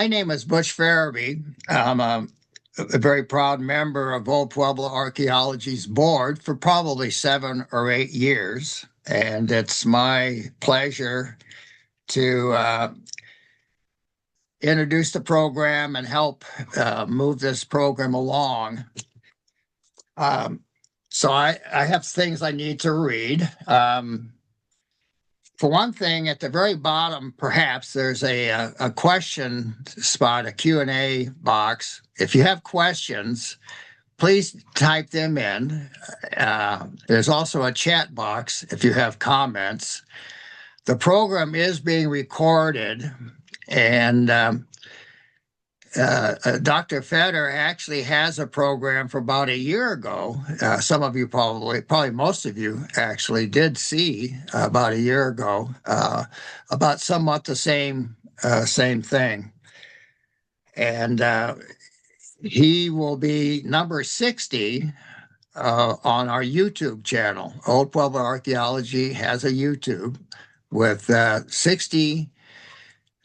My name is Butch Farabee. I'm a very proud member of Old Pueblo Archaeology's board for probably 7 or 8 years. And it's my pleasure to introduce the program and help move this program along. Um, so I have things I need to read. For one thing, at the very bottom, perhaps there's a question spot, a Q&A box. If you have questions, please type them in. There's also a chat box if you have comments. The program is being recorded, and Dr. Feder actually has a program for about a year ago. Some of you probably most of you actually did see about a year ago about somewhat the same thing. And he will be number 60 on our YouTube channel. Old Pueblo Archaeology has a YouTube with 60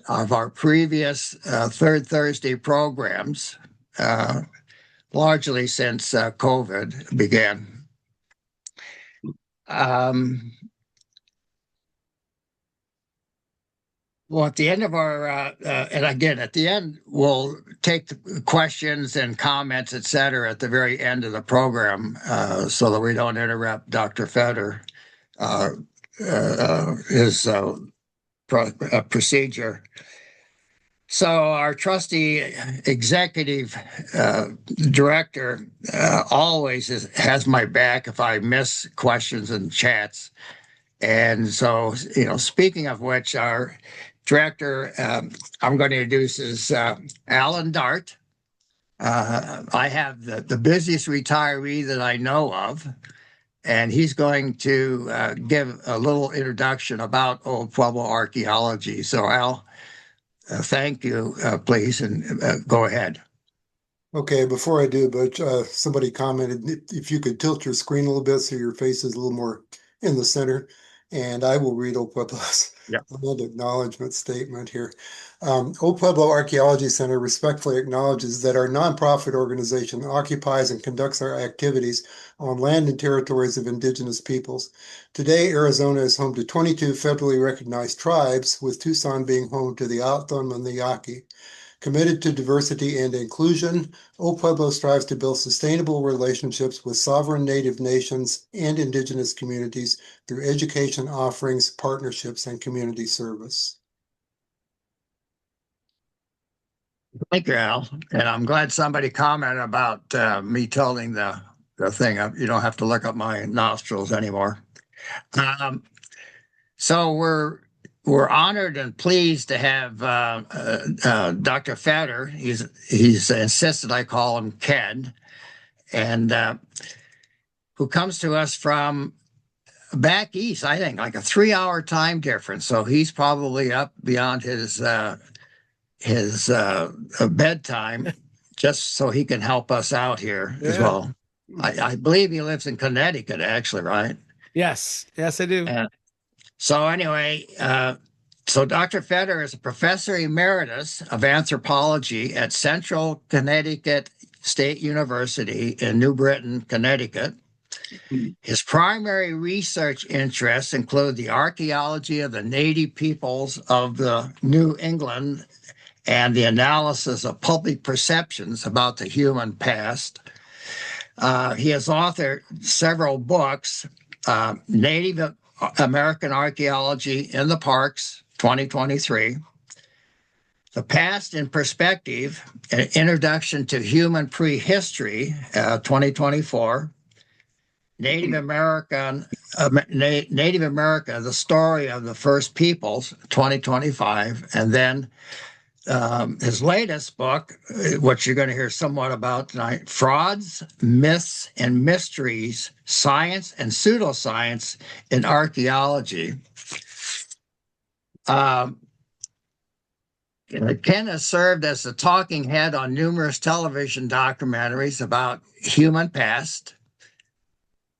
of our previous Third Thursday programs, largely since COVID began. Well, at the end of our, and again, at the end, we'll take the questions and comments, et cetera, at the very end of the program so that we don't interrupt Dr. Feder, his procedure. So our trusty executive director always has my back if I miss questions and chats. And so, speaking of which, our director I'm going to introduce is Alan Dart. I have the busiest retiree that I know of, and he's going to give a little introduction about Old Pueblo archaeology. So, Al, thank you, please, and go ahead. Okay, before I do, but somebody commented if you could tilt your screen a little bit so your face is a little more in the center, and I will read Old Pueblo's acknowledgement statement here. Old Pueblo Archaeology Center respectfully acknowledges that our nonprofit organization occupies and conducts our activities on land and territories of indigenous peoples. Today, Arizona is home to 22 federally recognized tribes, with Tucson being home to the Alton and the Yaqui. Committed to diversity and inclusion, Old Pueblo strives to build sustainable relationships with sovereign Native nations and indigenous communities through education offerings, partnerships, and community service. Thank you, Al. And I'm glad somebody commented about me telling the thing. You don't have to look up my nostrils anymore. So we're honored and pleased to have Dr. Feder. He's insisted I call him Ken, and who comes to us from back east, I think, like a 3-hour time difference. So he's probably up beyond his bedtime just so he can help us out here as well. I believe he lives in Connecticut, actually, right? Yes, I do. So anyway, so Dr. Feder is a professor emeritus of anthropology at Central Connecticut State University in New Britain, Connecticut. His primary research interests include the archaeology of the native peoples of the New England and the analysis of public perceptions about the human past. He has authored several books, Native American Archaeology in the Parks, 2023, The Past in Perspective, An Introduction to Human Prehistory, 2024, Native America, The Story of the First Peoples, 2025, and then his latest book, which you're going to hear somewhat about tonight, Frauds, Myths, and Mysteries, Science and Pseudoscience in Archaeology. Ken has served as the talking head on numerous television documentaries about human past.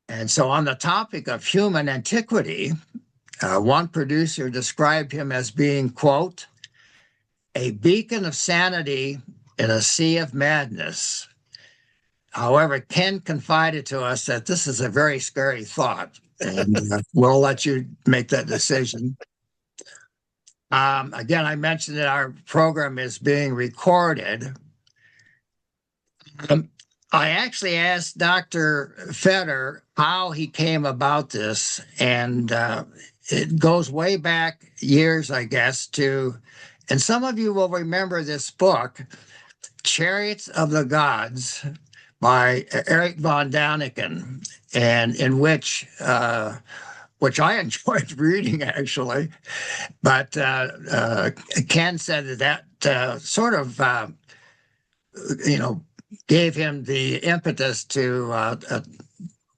And so on the topic of human antiquity, one producer described him as being, quote, a beacon of sanity in a sea of madness. However, Ken confided to us that this is a very scary thought, and we'll let you make that decision. Again, I mentioned that our program is being recorded. I actually asked Dr. Fetter how he came about this, and it goes way back years, I guess, and some of you will remember this book, Chariots of the Gods by Eric von Daniken, and in which I enjoyed reading actually, but Ken said that sort of gave him the impetus to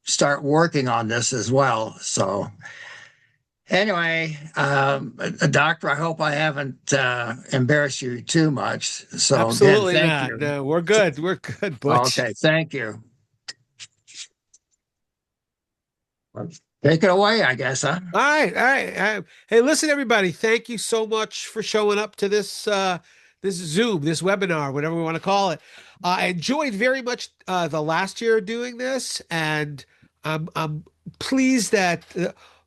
start working on this as well. So anyway, Doctor, I hope I haven't embarrassed you too much. So Absolutely again, not. thank you. No, we're good. We're good, Butch. Okay, thank you. Take it away, I guess, huh? All right, all right. Hey, listen, everybody. Thank you so much for showing up to this this Zoom, this webinar, whatever we want to call it. I enjoyed very much the last year doing this, and I'm pleased that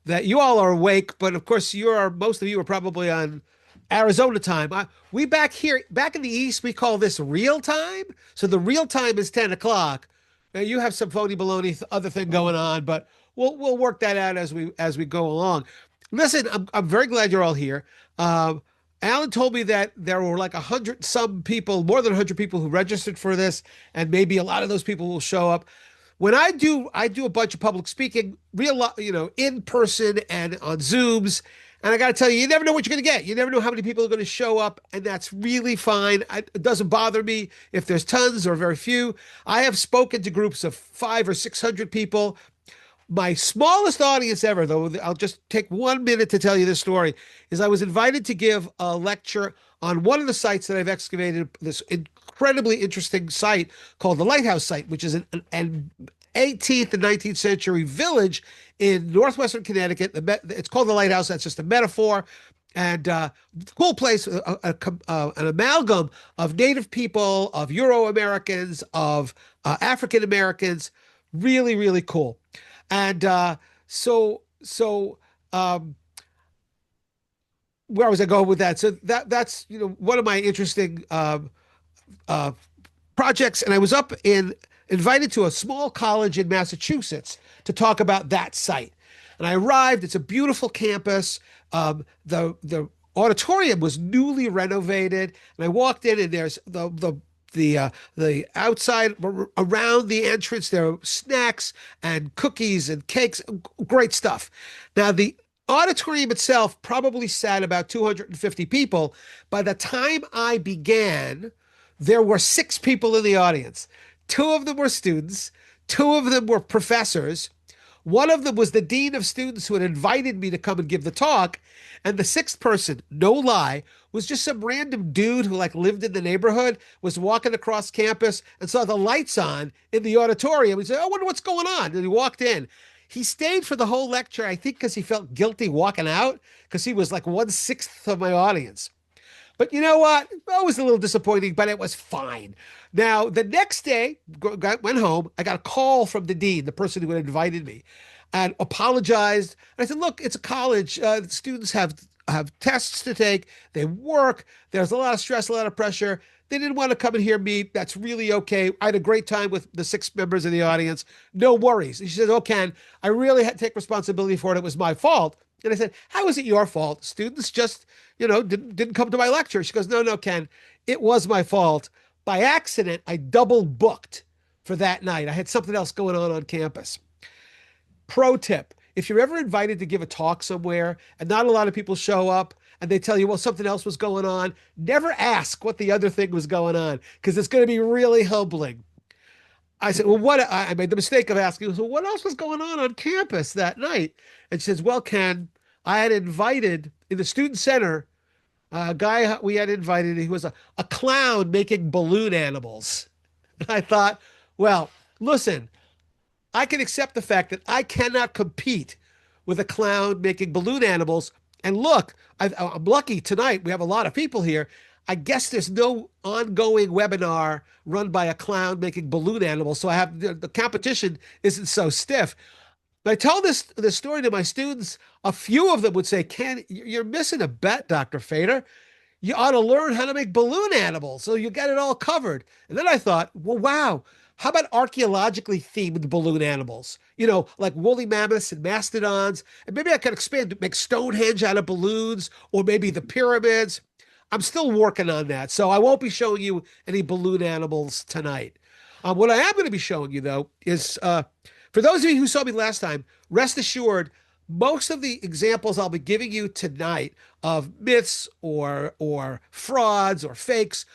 that you all are awake. But of course, most of you are probably on Arizona time. We back here, back in the East, we call this real time. So the real time is 10 o'clock. Now you have some phony baloney other thing going on, but we'll work that out as we go along. Listen, I'm very glad you're all here. Alan told me that there were like 100 some people, more than 100 people who registered for this, and maybe a lot of those people will show up. When I do a bunch of public speaking, in person and on Zooms. And I got to tell you, you never know what you're going to get. You never know how many people are going to show up, and that's really fine. It doesn't bother me if there's tons or very few. I have spoken to groups of 500 or 600 people. My smallest audience ever, though, I'll just take 1 minute to tell you this story, is I was invited to give a lecture on one of the sites that I've excavated, this incredibly interesting site called the Lighthouse Site, which is an 18th and 19th century village in northwestern Connecticut. It's called the Lighthouse. That's just a metaphor. And cool place, an amalgam of Native people, of Euro-Americans, of African Americans. Really, really cool. And so where was I going with that? So that's one of my interesting projects. And I was invited to a small college in Massachusetts to talk about that site. And I arrived. It's a beautiful campus. The auditorium was newly renovated, and I walked in, and there's the outside around the entrance. There are snacks and cookies and cakes, great stuff. Now the auditorium itself probably sat about 250 people. By the time I began, there were 6 people in the audience. 2 of them were students, 2 of them were professors. One of them was the dean of students who had invited me to come and give the talk. And the 6th person, no lie, was just some random dude who lived in the neighborhood, was walking across campus and saw the lights on in the auditorium. He said, "I wonder what's going on." And he walked in. He stayed for the whole lecture, I think because he felt guilty walking out, because he was like 1/6 of my audience. But you know what? That was a little disappointing, but it was fine. Now, the next day, went home. I got a call from the dean, the person who had invited me, and apologized. And I said, "Look, it's a college. Students have tests to take. They work. There's a lot of stress, a lot of pressure. They didn't want to come and hear me. That's really okay. I had a great time with the 6 members of the audience. No worries." And she said, "Oh, Ken, I really had to take responsibility for it. It was my fault." And I said, "How is it your fault? Students just, didn't come to my lecture." She goes, "No, Ken, it was my fault. By accident, I double booked for that night. I had something else going on campus." Pro tip: if you're ever invited to give a talk somewhere and not a lot of people show up and they tell you, well, something else was going on, never ask what the other thing was going on, because it's going to be really humbling. I said, "Well, I made the mistake of asking, so what else was going on campus that night?" And she says, "Well, Ken, I had invited in the student center a guy we had invited. He was a clown making balloon animals." And I thought, well, listen, I can accept the fact that I cannot compete with a clown making balloon animals. And look, I'm lucky tonight. We have a lot of people here. I guess there's no ongoing webinar run by a clown making balloon animals, so I have the competition isn't so stiff. But I tell this story to my students. A few of them would say, "Ken, you're missing a bet, Dr. Fader. You ought to learn how to make balloon animals so you get it all covered." And then I thought, well, wow, how about archaeologically themed balloon animals? You know, like woolly mammoths and mastodons. And maybe I could expand to make Stonehenge out of balloons, or maybe the pyramids. I'm still working on that. So I won't be showing you any balloon animals tonight. What I am going to be showing you, though, is for those of you who saw me last time, rest assured, most of the examples I'll be giving you tonight of myths or frauds or fakes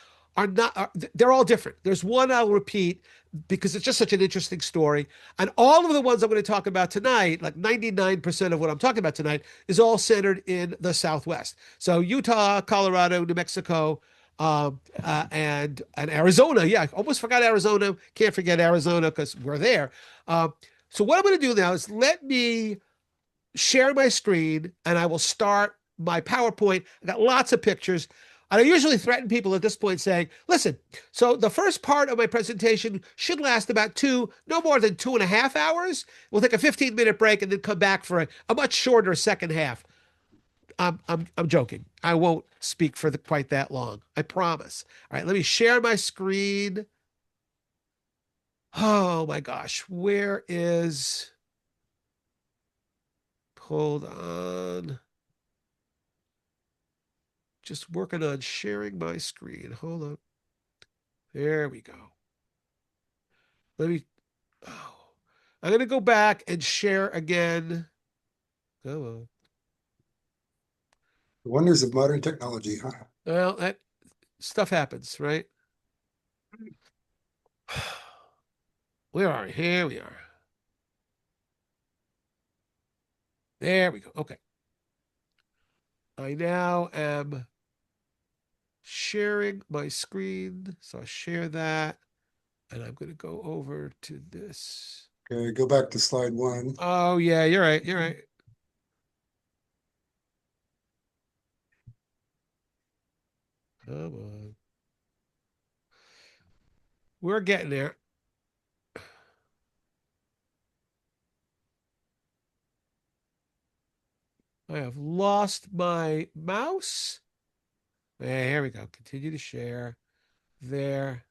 they're all different. There's one I'll repeat because it's just such an interesting story. And all of the ones I'm going to talk about tonight, like 99% of what I'm talking about tonight, is all centered in the Southwest. So Utah, Colorado, New Mexico, and Arizona. Yeah, I almost forgot Arizona. Can't forget Arizona because we're there. So what I'm going to do now is let me share my screen and I will start my PowerPoint. I got lots of pictures. And I usually threaten people at this point saying, listen, so the first part of my presentation should last about no more than 2.5 hours. We'll take a 15-minute break and then come back for a much shorter second half. I'm joking. I won't speak for quite that long. I promise. All right, let me share my screen. Oh my gosh, where is... Hold on. Just working on sharing my screen. Hold on. There we go. Let me... Oh, I'm going to go back and share again. Come on. The wonders of modern technology, huh? Well, that stuff happens, right? Where are we? Here we are. There we go. Okay. I now am sharing my screen. So I share that. And I'm going to go over to this. Okay, go back to slide 1. Oh, yeah, you're right. You're right. Come on. We're getting there. I have lost my mouse. Here we go. Continue to share. There.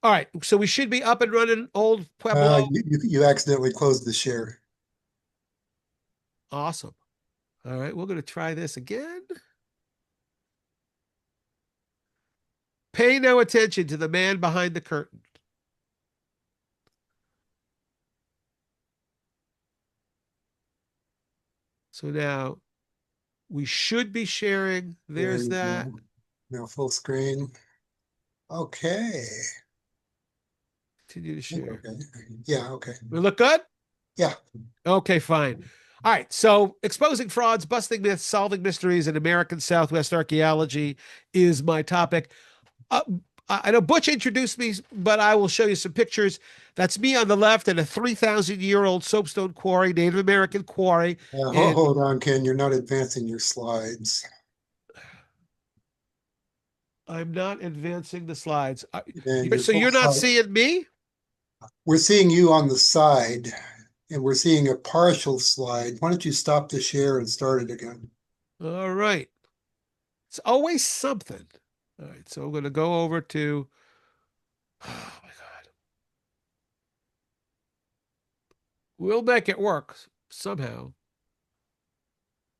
All right. So we should be up and running Old Pueblo. You accidentally closed the share. Awesome. All right. We're going to try this again. Pay no attention to the man behind the curtain. So now we should be sharing. There's that. Go. Now full screen. Okay. Continue to share. Okay. Yeah, okay. We look good? Yeah. Okay, fine. All right. So exposing frauds, busting myths, solving mysteries in American Southwest archaeology is my topic. I know Butch introduced me, but I will show you some pictures. That's me on the left at a 3,000-year-old soapstone quarry, Native American quarry. Hold on, Ken. You're not advancing your slides. I'm not advancing the slides. So you're not seeing me? We're seeing you on the side, and we're seeing a partial slide. Why don't you stop the share and start it again? All right. It's always something. All right, so I'm going to go over to, oh my God. We'll make it work somehow.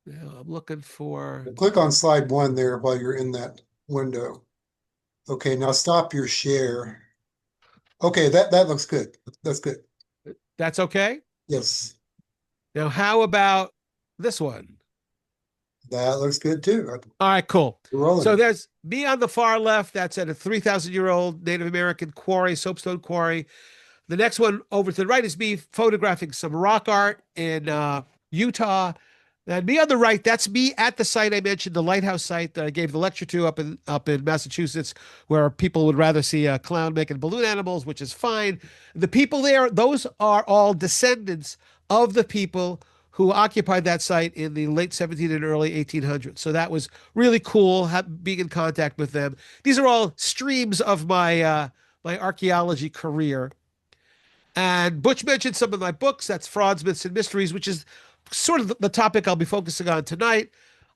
Now I'm looking for. Click on slide 1 there while you're in that window. Okay, now stop your share. Okay, that looks good. That's good. That's okay? Yes. Now, how about this one? That looks good too. All right, cool. So there's me on the far left. That's at a 3,000-year-old Native American quarry, soapstone quarry. The next one over to the right is me photographing some rock art in Utah. And me on the right, that's me at the site I mentioned, the lighthouse site that I gave the lecture to up in Massachusetts, where people would rather see a clown making balloon animals, which is fine. The people there, those are all descendants of the people who occupied that site in the late 17 and early 1800s. So that was really cool, being in contact with them. These are all streams of my archaeology career. And Butch mentioned some of my books. That's Frauds, Myths, and Mysteries, which is sort of the topic I'll be focusing on tonight.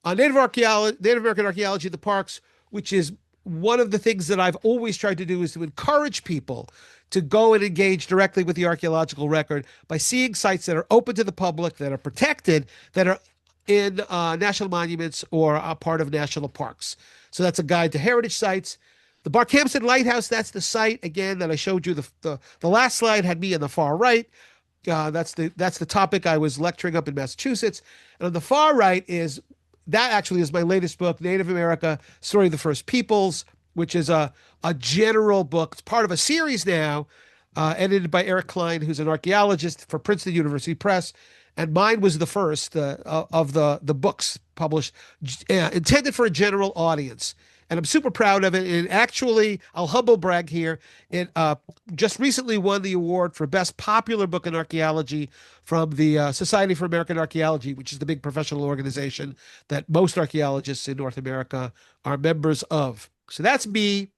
Native American archaeology in the parks, which is one of the things that I've always tried to do, is to encourage people to go and engage directly with the archaeological record by seeing sites that are open to the public, that are protected, that are in national monuments or a part of national parks. So that's a guide to heritage sites. The Barkhamsted Lighthouse, that's the site, again, that I showed you. The last slide had me on the far right. That's the topic I was lecturing up in Massachusetts. And on the far right that actually is my latest book, Native America, Story of the First Peoples, which is a general book. It's part of a series now, edited by Eric Klein, who's an archaeologist for Princeton University Press. And mine was the first of the books published, intended for a general audience. And I'm super proud of it. And actually, I'll humble brag here. It just recently won the award for Best Popular Book in Archaeology from the Society for American Archaeology, which is the big professional organization that most archaeologists in North America are members of. So that's me.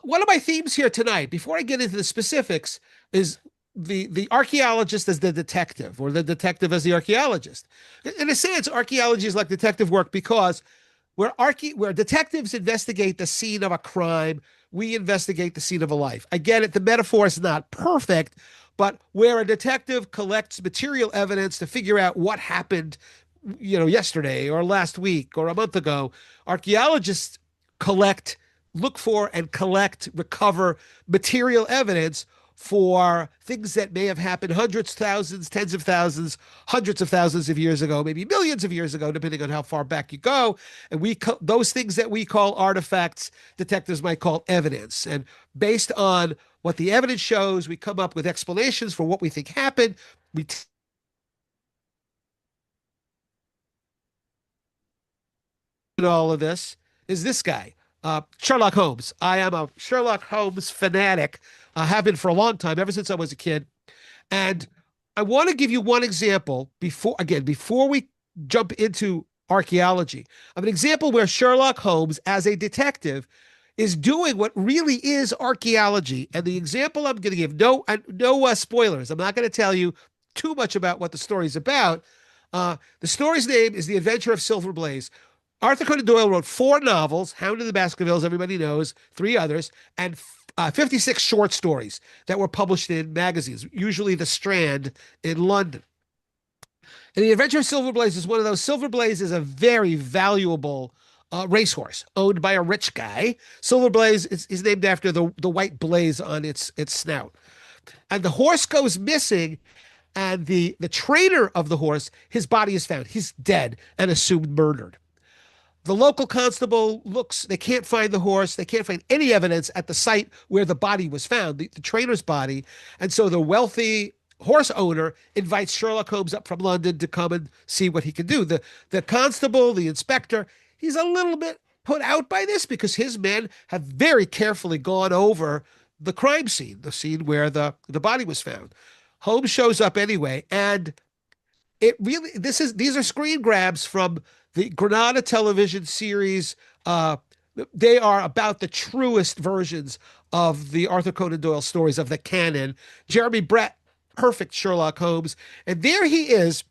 One of my themes here tonight, before I get into the specifics, is the archaeologist as the detective, or the detective as the archaeologist. In a sense, archaeology is like detective work because where detectives investigate the scene of a crime, we investigate the scene of a life. I get it, the metaphor is not perfect, but where a detective collects material evidence to figure out what happened, yesterday or last week or a month ago, archaeologists look for and recover material evidence for things that may have happened hundreds, thousands, tens of thousands, hundreds of thousands of years ago, maybe millions of years ago, depending on how far back you go. And those things that we call artifacts, detectives might call evidence. And based on what the evidence shows, we come up with explanations for what we think happened. All of this is this guy, Sherlock Holmes. I am a Sherlock Holmes fanatic. I have been for a long time, ever since I was a kid. And I want to give you one example before we jump into archaeology, of an example where Sherlock Holmes, as a detective, is doing what really is archaeology. And the example I'm going to give, no spoilers. I'm not going to tell you too much about what the story is about. The story's name is The Adventure of Silver Blaze. Arthur Conan Doyle wrote 4 novels, Hound of the Baskervilles, everybody knows, 3 others, and 56 short stories that were published in magazines, usually The Strand in London. And The Adventure of Silver Blaze is one of those. Silver Blaze is a very valuable racehorse owned by a rich guy. Silver Blaze is named after the white blaze on its snout. And the horse goes missing, and the trainer of the horse, his body is found. He's dead and assumed murdered. The local constable they can't find the horse. They can't find any evidence at the site where the body was found, the trainer's body. And so the wealthy horse owner invites Sherlock Holmes up from London to come and see what he can do. The constable, the inspector, he's a little bit put out by this because his men have very carefully gone over the crime scene, the scene where the body was found. Holmes shows up anyway, and these are screen grabs from the Granada television series. They are about the truest versions of the Arthur Conan Doyle stories of the canon. Jeremy Brett, perfect Sherlock Holmes. And there he is,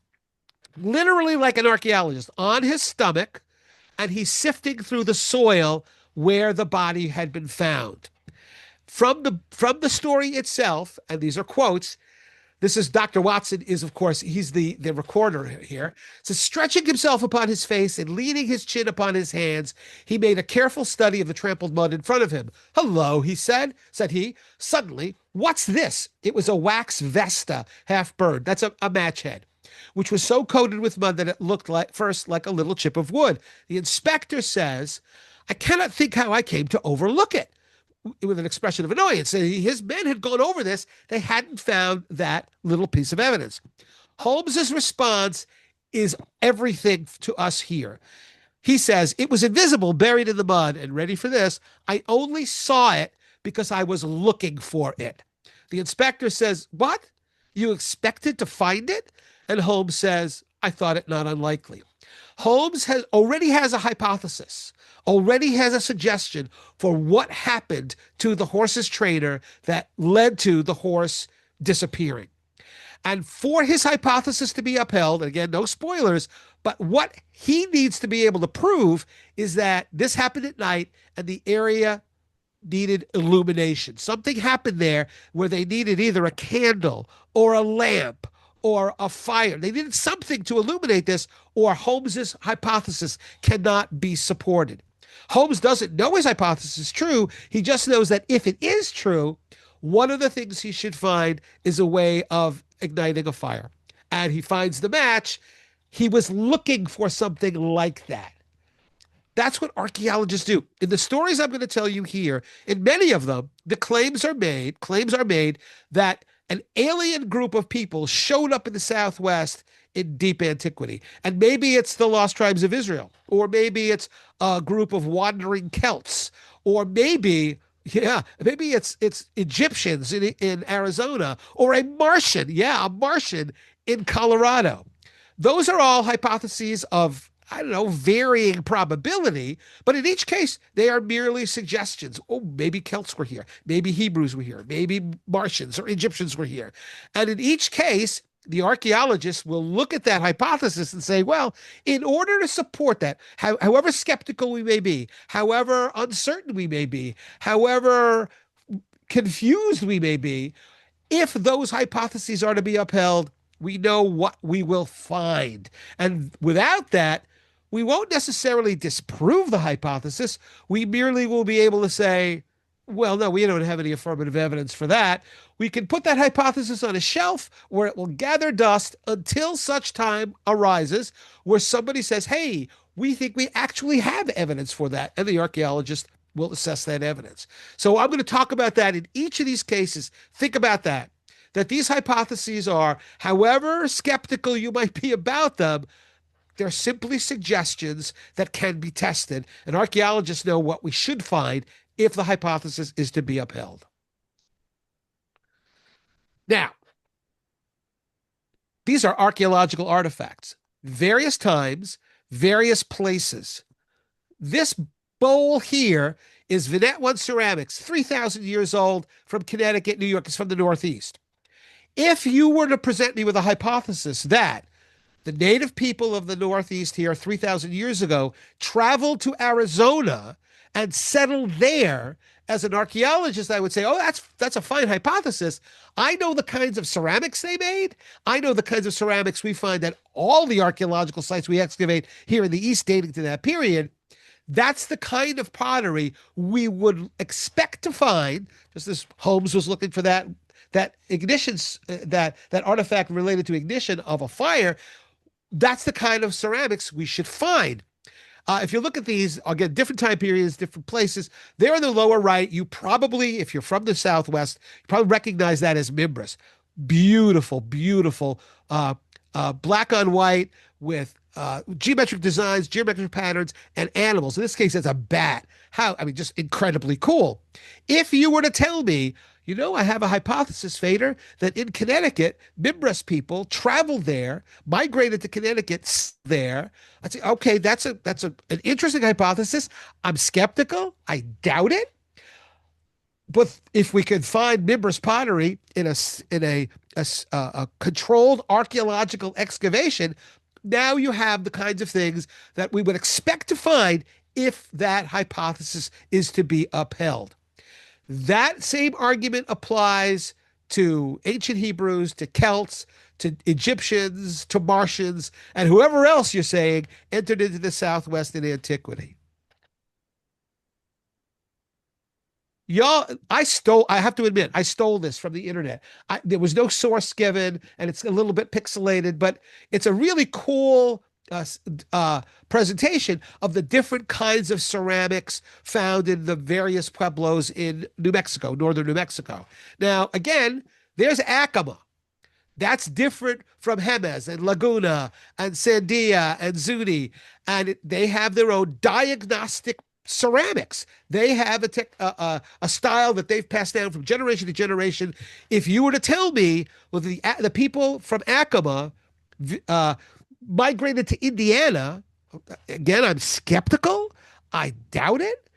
literally like an archaeologist, on his stomach, and he's sifting through the soil where the body had been found. From the story itself, and these are quotes, this is Dr. Watson is, of course, he's the recorder here. So stretching himself upon his face and leaning his chin upon his hands, he made a careful study of the trampled mud in front of him. Hello, he said he. Suddenly, what's this? It was a wax vesta, half burned. That's a match head, which was so coated with mud that it looked like a little chip of wood. The inspector says, I cannot think how I came to overlook it, with an expression of annoyance. His men had gone over this. They hadn't found that little piece of evidence. Holmes's response is everything to us here. He says, it was invisible, buried in the mud, and ready for this, I only saw it because I was looking for it. The inspector says, what? You expected to find it? And Holmes says, I thought it not unlikely. Holmes already has a hypothesis, already has a suggestion for what happened to the horse's trainer that led to the horse disappearing. And for his hypothesis to be upheld, again, no spoilers, but what he needs to be able to prove is that this happened at night and the area needed illumination. Something happened there where they needed either a candle or a lamp or a fire. They needed something to illuminate this, or Holmes's hypothesis cannot be supported. Holmes doesn't know his hypothesis is true. He just knows that if it is true, one of the things he should find is a way of igniting a fire. And he finds the match. He was looking for something like that. That's what archaeologists do. In the stories I'm going to tell you here, in many of them, the claims are made that an alien group of people showed up in the Southwest in deep antiquity. And maybe it's the lost tribes of Israel, or maybe it's a group of wandering Celts, or maybe it's Egyptians in Arizona, or a Martian, a Martian in Colorado. Those are all hypotheses of, I don't know, varying probability, but in each case, they are merely suggestions. Oh, maybe Celts were here, maybe Hebrews were here, maybe Martians or Egyptians were here. And in each case, the archaeologists will look at that hypothesis and say, well, in order to support that, however skeptical we may be, however uncertain we may be, however confused we may be, if those hypotheses are to be upheld, we know what we will find. And without that, we won't necessarily disprove the hypothesis. We merely will be able to say, well, no, we don't have any affirmative evidence for that. We can put that hypothesis on a shelf where it will gather dust until such time arises where somebody says, hey, we think we actually have evidence for that. And the archaeologist will assess that evidence. So I'm going to talk about that in each of these cases. Think about that these hypotheses are, however skeptical you might be about them, they're simply suggestions that can be tested. And archaeologists know what we should find if the hypothesis is to be upheld. Now, these are archaeological artifacts, various times, various places. This bowl here is Vinet 1 ceramics, 3,000 years old, from Connecticut, New York. It's from the Northeast. If you were to present me with a hypothesis that the native people of the Northeast here 3,000 years ago traveled to Arizona and settled there, as an archaeologist, I would say, oh, that's a fine hypothesis. I know the kinds of ceramics they made. I know the kinds of ceramics we find at all the archaeological sites we excavate here in the East dating to that period. That's the kind of pottery we would expect to find, just as Holmes was looking for that ignition, that artifact related to ignition of a fire. That's the kind of ceramics we should find. If you look at these, again, different time periods, different places, there in the lower right, you probably, if you're from the Southwest, you probably recognize that as Mimbres. Beautiful, beautiful, black on white with geometric designs, geometric patterns, and animals. In this case, it's a bat. Just incredibly cool. If you were to tell me, I have a hypothesis, Fader, that in Connecticut, Mimbres people traveled there, migrated to Connecticut there. I'd say, okay, that's an interesting hypothesis. I'm skeptical. I doubt it. But if we could find Mimbres pottery in a controlled archaeological excavation, now you have the kinds of things that we would expect to find if that hypothesis is to be upheld. That same argument applies to ancient Hebrews, to Celts, to Egyptians, to Martians, and whoever else you're saying entered into the Southwest in antiquity. Y'all, I have to admit, I stole this from the internet. There was no source given, and it's a little bit pixelated, but it's a really cool presentation of the different kinds of ceramics found in the various pueblos in New Mexico, northern New Mexico. Now, again, there's Acoma. That's different from Jemez and Laguna and Sandia and Zuni, and they have their own diagnostic ceramics. They have a style that they've passed down from generation to generation. If you were to tell me, well, the people from Acoma, migrated to Indiana. Again, I'm skeptical. I doubt it.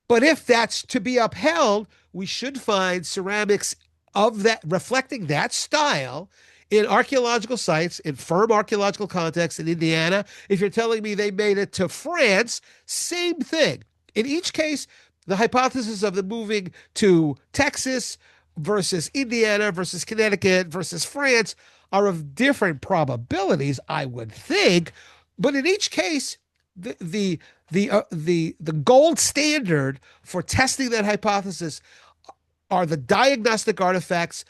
But if that's to be upheld, we should find ceramics of that reflecting that style in archaeological sites, in firm archaeological contexts in Indiana. If you're telling me they made it to France, same thing. In each case, the hypothesis of them moving to Texas versus Indiana versus Connecticut versus France are of different probabilities, I would think. But in each case, the gold standard for testing that hypothesis are the diagnostic artifacts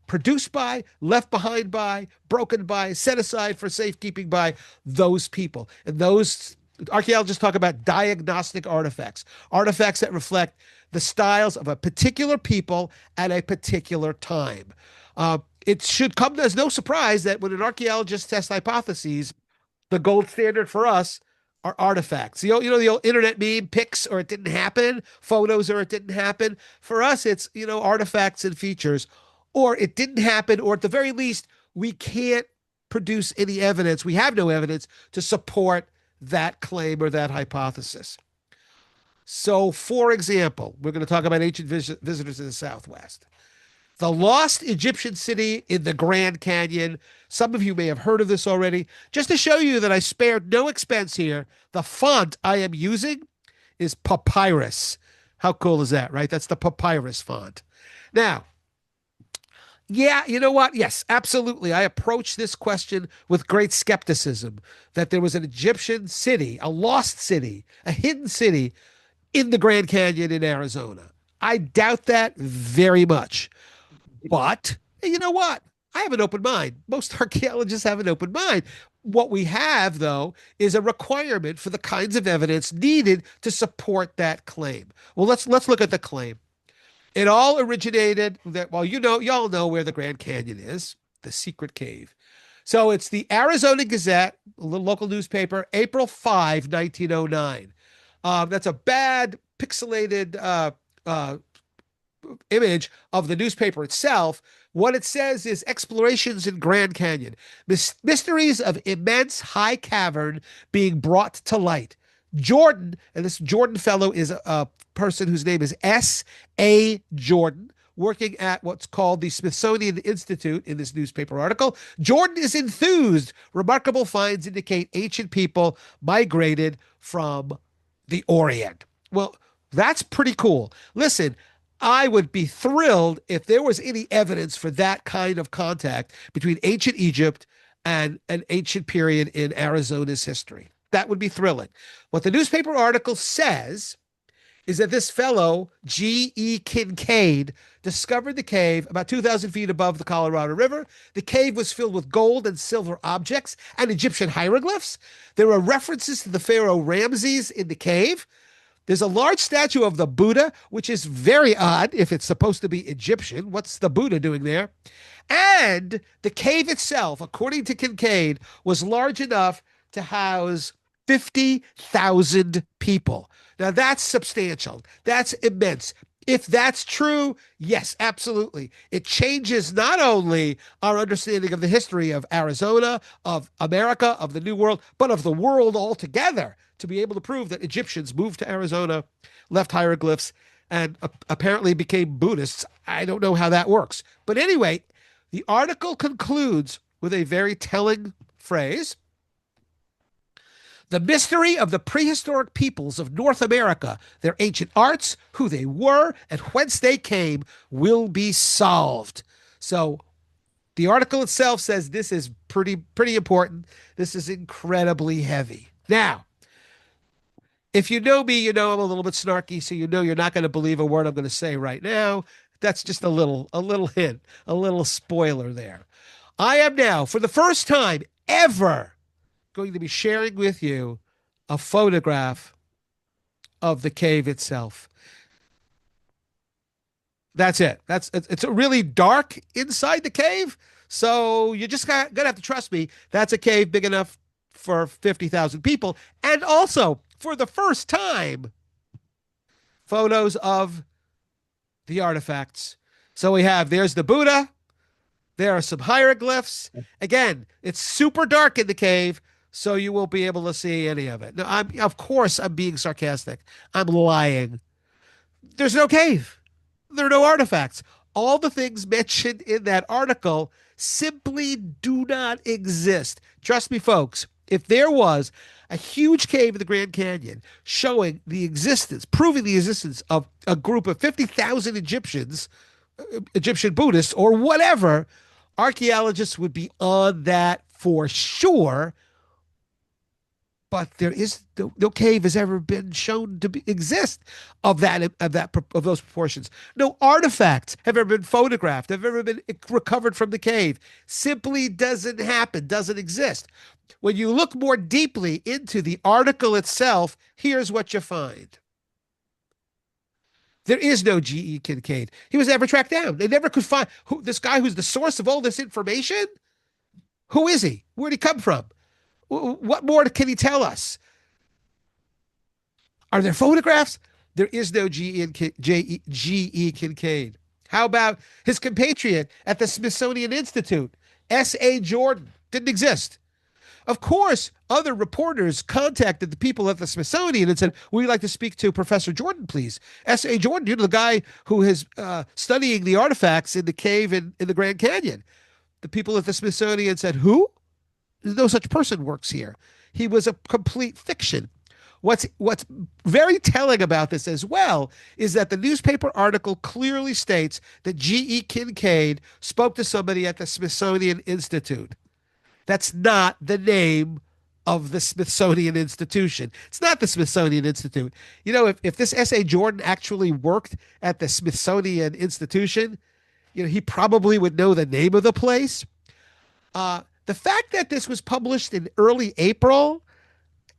produced by, left behind by, broken by, set aside for safekeeping by those people. And those archaeologists talk about diagnostic artifacts, artifacts that reflect the styles of a particular people at a particular time. It should come as no surprise that when an archaeologist tests hypotheses, the gold standard for us are artifacts. The old internet meme, pics or it didn't happen, photos or it didn't happen. For us, it's, artifacts and features, or it didn't happen, or at the very least, we can't produce any evidence. We have no evidence to support that claim or that hypothesis. So, for example, we're going to talk about ancient visitors in the Southwest. The lost Egyptian city in the Grand Canyon. Some of you may have heard of this already. Just to show you that I spared no expense here, the font I am using is papyrus. How cool is that, right? That's the papyrus font. Now, yeah, you know what? Yes, absolutely. I approached this question with great skepticism that there was an Egyptian city, a lost city, a hidden city in the Grand Canyon in Arizona. I doubt that very much. But you know what? I have an open mind. Most archaeologists have an open mind. What we have, though, is a requirement for the kinds of evidence needed to support that claim. Well, let's look at the claim. It all originated that, well, y'all know where the Grand Canyon is, the secret cave. So it's the Arizona Gazette, a little local newspaper, April 5, 1909. That's a bad pixelated image of the newspaper itself. What it says is explorations in Grand Canyon, mysteries of immense high cavern being brought to light. Jordan, and this Jordan fellow is a person whose name is S.A. Jordan, working at what's called the Smithsonian Institute in this newspaper article. Jordan is enthused. Remarkable finds indicate ancient people migrated from the Orient. Well, that's pretty cool. Listen, I would be thrilled if there was any evidence for that kind of contact between ancient Egypt and an ancient period in Arizona's history. That would be thrilling. What the newspaper article says is that this fellow, G.E. Kincaid, discovered the cave about 2,000 feet above the Colorado River. The cave was filled with gold and silver objects and Egyptian hieroglyphs. There are references to the Pharaoh Ramses in the cave. There's a large statue of the Buddha, which is very odd if it's supposed to be Egyptian. What's the Buddha doing there? And the cave itself, according to Kincaid, was large enough to house 50,000 people. Now, that's substantial. That's immense. If that's true, yes, absolutely. It changes not only our understanding of the history of Arizona, of America, of the New World, but of the world altogether, to be able to prove that Egyptians moved to Arizona, left hieroglyphs, and apparently became Buddhists. I don't know how that works. But anyway, the article concludes with a very telling phrase. The mystery of the prehistoric peoples of North America, their ancient arts, who they were, and whence they came, will be solved. So the article itself says this is pretty important. This is incredibly heavy. Now, if you know me, you know I'm a little bit snarky, so you know you're not going to believe a word I'm going to say right now. That's just a little hint, a little spoiler there. I am now, for the first time ever, going to be sharing with you a photograph of the cave itself. That's it. It's a really dark inside the cave, so you just gonna have to trust me. That's a cave big enough for 50,000 people, and also for the first time, photos of the artifacts. So there's the Buddha, There are some hieroglyphs. Again, it's super dark in the cave, so you won't be able to see any of it. No, of course I'm being sarcastic. I'm lying. There's no cave. There are no artifacts. All the things mentioned in that article simply do not exist. Trust me, folks, if there was a huge cave in the Grand Canyon showing the existence, proving the existence of a group of 50,000 Egyptians, Egyptian Buddhists, or whatever, archaeologists would be on that for sure. But there is no cave has ever been shown to exist of those proportions. No artifacts have ever been photographed, have ever been recovered from the cave. Simply doesn't happen, doesn't exist. When you look more deeply into the article itself, here's what you find. There is no G.E. Kincaid. He was never tracked down. They never could find this guy who's the source of all this information. Who is he? Where'd he come from? What more can he tell us? Are there photographs? There is no G.E. Kincaid. How about his compatriot at the Smithsonian Institute, S.A. Jordan? Didn't exist. Of course, other reporters contacted the people at the Smithsonian and said, would you like to speak to Professor Jordan, please? S.A. Jordan, you know, the guy who is studying the artifacts in the cave in the Grand Canyon. The people at the Smithsonian said, who? No such person works here. He was a complete fiction. What's very telling about this as well is that the newspaper article clearly states that G.E. Kincaid spoke to somebody at the Smithsonian Institute. That's not the name of the Smithsonian Institution. It's not the Smithsonian Institute. You know, if this S.A. Jordan actually worked at the Smithsonian Institution, you know, he probably would know the name of the place. The fact that this was published in early April,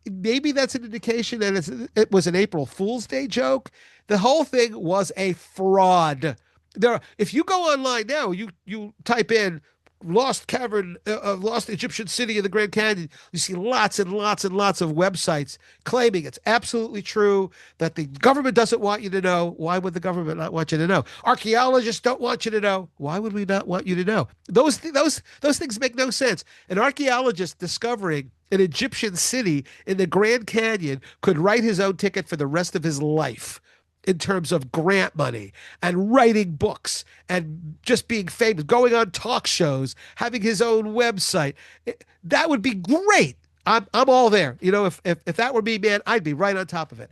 maybe that's an indication that it was an April Fool's Day joke. The whole thing was a fraud. If you go online now, you type in lost cavern, lost Egyptian city in the Grand Canyon, you see lots and lots and lots of websites claiming it's absolutely true, that the government doesn't want you to know. Why would the government not want you to know? Archaeologists don't want you to know. Why would we not want you to know? Those things make no sense. An archaeologist discovering an Egyptian city in the Grand Canyon could write his own ticket for the rest of his life in terms of grant money and writing books and just being famous, going on talk shows, having his own website. That would be great. I'm all there. You know, if that were me, man, I'd be right on top of it.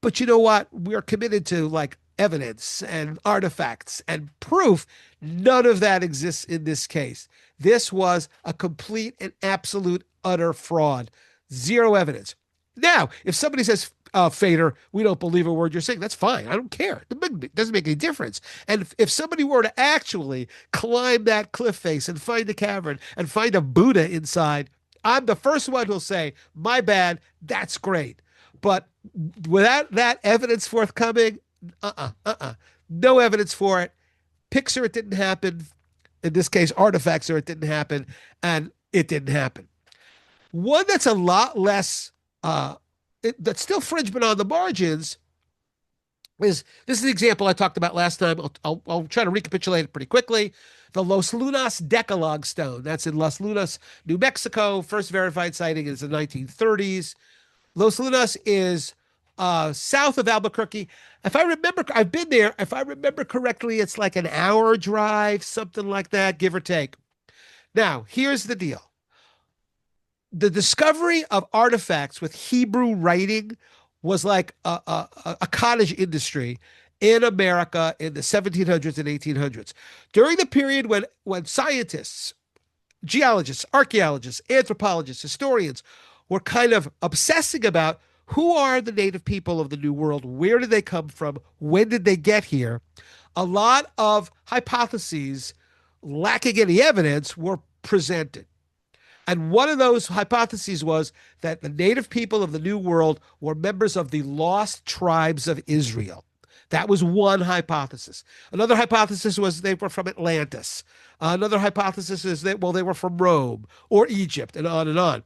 But you know what? We're committed to like evidence and artifacts and proof. None of that exists in this case. This was a complete and absolute utter fraud. Zero evidence. Now, if somebody says, Fader, we don't believe a word you're saying, that's fine. I don't care. It doesn't make any difference. And if somebody were to actually climb that cliff face and find a cavern and find a Buddha inside, I'm the first one who'll say, my bad, that's great. But without that evidence forthcoming, no evidence for it. Pics or it didn't happen. In this case, artifacts or it didn't happen. And it didn't happen. One that's a lot less that's still fringe but on the margins this is an example I talked about last time. I'll try to recapitulate it pretty quickly. The Los Lunas Decalogue Stone. That's in Los Lunas, New Mexico. First verified sighting is the 1930s. Los Lunas is south of Albuquerque. If I remember, I've been there. If I remember correctly, it's like an hour drive, something like that, give or take. Now, here's the deal. The discovery of artifacts with Hebrew writing was like a cottage industry in America in the 1700s and 1800s. During the period when scientists, geologists, archaeologists, anthropologists, historians were kind of obsessing about who are the native people of the New World, where did they come from, when did they get here, a lot of hypotheses lacking any evidence were presented. And one of those hypotheses was that the native people of the New World were members of the lost tribes of Israel. That was one hypothesis. Another hypothesis was they were from Atlantis. Another hypothesis is that, well, they were from Rome or Egypt, and on and on.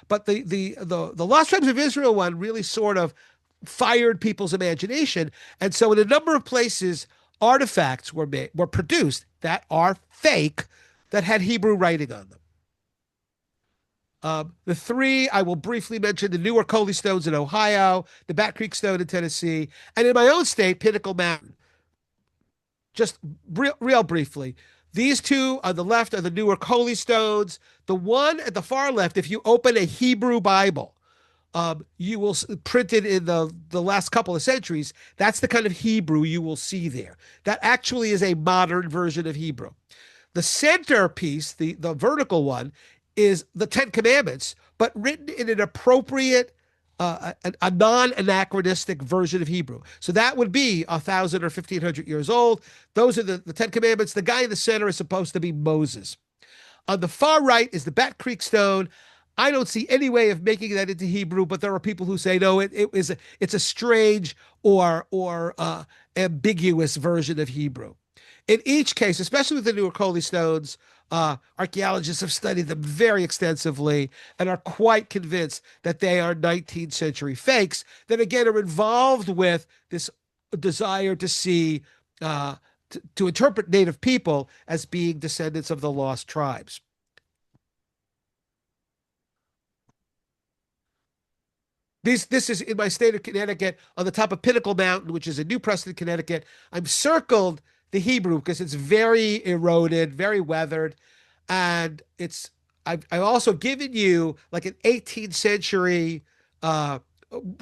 But the lost tribes of Israel one really sort of fired people's imagination. And so in a number of places, artifacts were produced that are fake, that had Hebrew writing on them. The three, I will briefly mention the Newark Holy Stones in Ohio, the Bat Creek Stone in Tennessee, and in my own state, Pinnacle Mountain. Just real briefly. These two on the left are the Newark Holy Stones. The one at the far left, if you open a Hebrew Bible, you will printed in the last couple of centuries. That's the kind of Hebrew you will see there. That actually is a modern version of Hebrew. The centerpiece, the vertical one, is the Ten Commandments, but written in an appropriate, a non-anachronistic version of Hebrew. So that would be 1,000 or 1,500 years old. Those are the Ten Commandments. The guy in the center is supposed to be Moses. On the far right is the Bat Creek Stone. I don't see any way of making that into Hebrew, but there are people who say no, it's a strange or ambiguous version of Hebrew. In each case, especially with the Newark Holy Stones, archaeologists have studied them very extensively and are quite convinced that they are 19th century fakes that, again, are involved with this desire to see, to interpret Native people as being descendants of the lost tribes. This is in my state of Connecticut on the top of Pinnacle Mountain, which is in New Preston, Connecticut. I'm circled the Hebrew because it's very eroded, very weathered. And I've also given you like an 18th century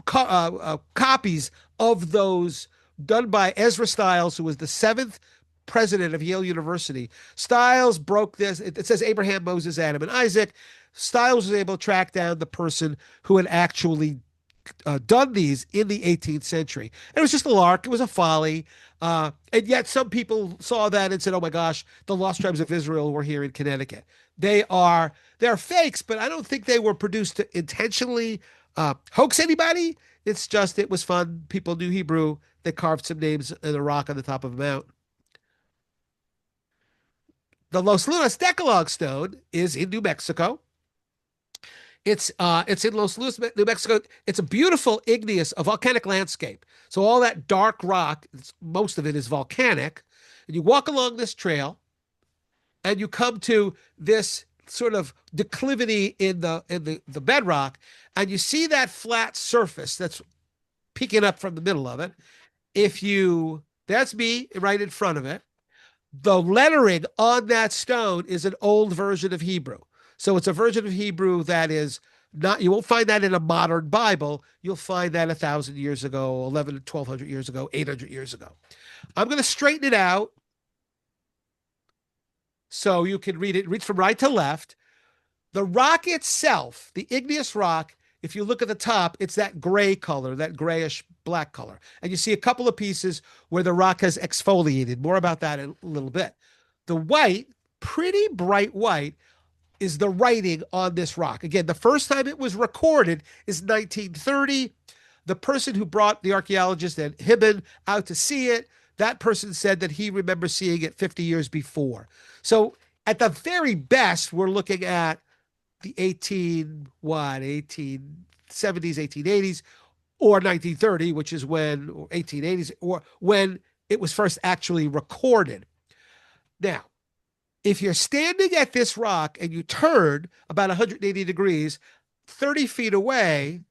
copies of those done by Ezra Stiles, who was the 7th president of Yale University. Stiles broke this. It says Abraham, Moses, Adam, and Isaac. Stiles was able to track down the person who had actually done these in the 18th century. And it was just a lark. It was a folly. And yet some people saw that and said, oh my gosh, the lost tribes of Israel were here in Connecticut. They're fakes, but I don't think they were produced to intentionally hoax anybody. It's just, it was fun. People knew Hebrew. They carved some names in a rock on the top of a mountain. The Los Lunas Decalogue Stone is in New Mexico. It's in Los Lunas, New Mexico. It's a beautiful igneous, a volcanic landscape. So all that dark rock, most of it is volcanic. And you walk along this trail and you come to this sort of declivity in the bedrock, and you see that flat surface that's peeking up from the middle of it. That's me right in front of it. The lettering on that stone is an old version of Hebrew. So it's a version of Hebrew that is not, you won't find that in a modern Bible. You'll find that 1,000 years ago, 1,200 years ago, 800 years ago. I'm going to straighten it out so you can read from right to left. The rock itself, the igneous rock, if you look at the top, it's that gray color, that grayish black color. And you see a couple of pieces where the rock has exfoliated. More about that in a little bit. The white, pretty bright white, is the writing on this rock. Again, the first time it was recorded is 1930. The person who brought the archaeologist and Hibben out to see it, that person said that he remembers seeing it 50 years before. So at the very best, we're looking at the 1870s, 1880s, or 1930, which is when, or 1880s, or when it was first actually recorded. Now, if you're standing at this rock and you turn about 180 degrees, 30 feet away,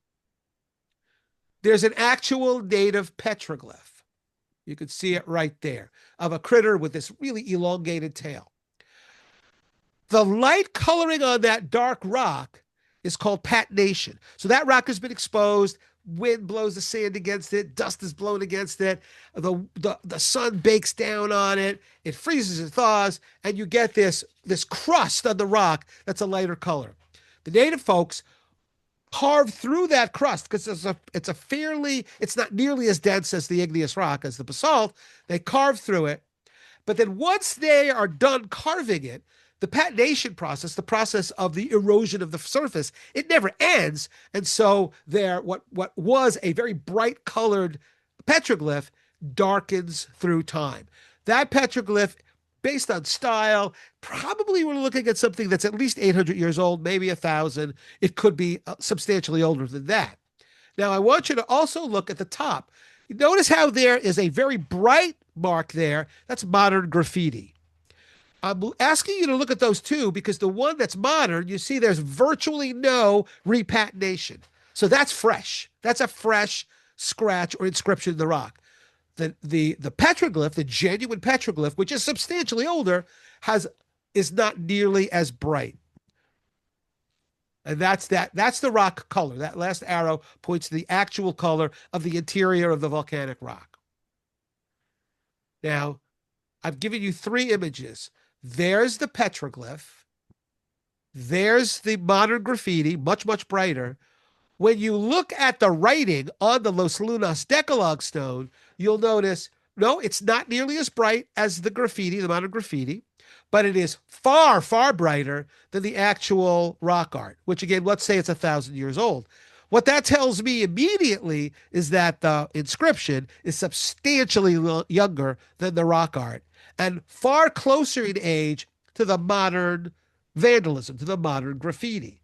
there's an actual native petroglyph. You can see it right there, of a critter with this really elongated tail. The light coloring on that dark rock is called patination. So that rock has been exposed. Wind blows the sand against it. Dust is blown against it. The sun bakes down on it. It freezes and thaws, and you get this crust on the rock that's a lighter color. The native folks carve through that crust because it's not nearly as dense as the igneous rock, as the basalt. They carve through it. But then once they are done carving it, the patination process, the process of the erosion of the surface, it never ends. And so what was a very bright colored petroglyph darkens through time. That petroglyph, based on style, probably we're looking at something that's at least 800 years old, maybe 1,000. It could be substantially older than that. Now, I want you to also look at the top. Notice how there is a very bright mark there. That's modern graffiti. I'm asking you to look at those two because the one that's modern, you see there's virtually no repatination. So that's fresh. That's a fresh scratch or inscription in the rock. The petroglyph, the genuine petroglyph, which is substantially older, is not nearly as bright. And that's the rock color. That last arrow points to the actual color of the interior of the volcanic rock. Now, I've given you three images. There's the petroglyph. There's the modern graffiti, much, much brighter. When you look at the writing on the Los Lunas Decalogue stone, you'll notice, no, it's not nearly as bright as the graffiti, the modern graffiti, but it is far, far brighter than the actual rock art, which again, let's say it's 1,000 years old. What that tells me immediately is that the inscription is substantially younger than the rock art and far closer in age to the modern vandalism, to the modern graffiti.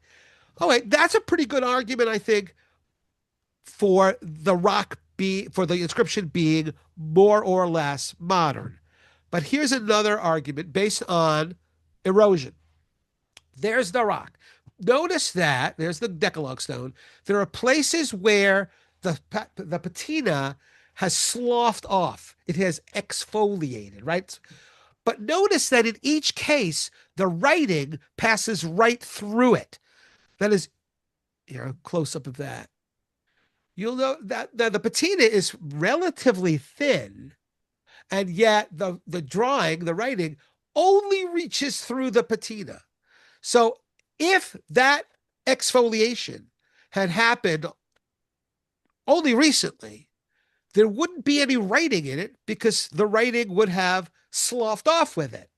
Oh, wait, that's a pretty good argument, I think, for for the inscription being more or less modern. But here's another argument based on erosion. There's the rock. Notice that there's the Decalogue stone. There are places where the patina has sloughed off. It has exfoliated, right? But notice that in each case, the writing passes right through it. That is, here, a close-up of that. You'll know that the patina is relatively thin, and yet the drawing, the writing, only reaches through the patina. So if that exfoliation had happened only recently, there wouldn't be any writing in it because the writing would have sloughed off with it.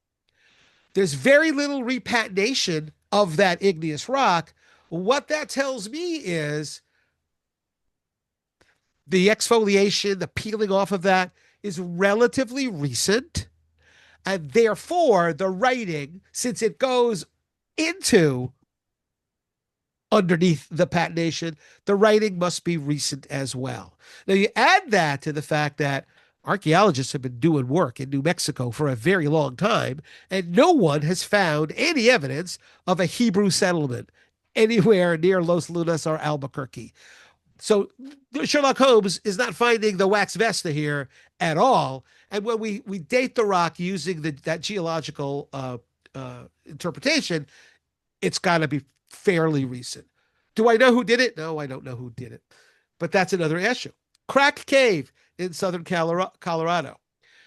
There's very little repatination of that igneous rock. What that tells me is the exfoliation, the peeling off of that is relatively recent. And therefore, the writing, since it goes into underneath the patination, the writing must be recent as well. Now, you add that to the fact that archaeologists have been doing work in New Mexico for a very long time, and no one has found any evidence of a Hebrew settlement anywhere near Los Lunas or Albuquerque. So Sherlock Holmes is not finding the wax vesta here at all. And when we date the rock using that geological interpretation, it's got to be fairly recent. Do I know who did it? No, I don't know who did it. But that's another issue. Crack Cave in southern Colorado.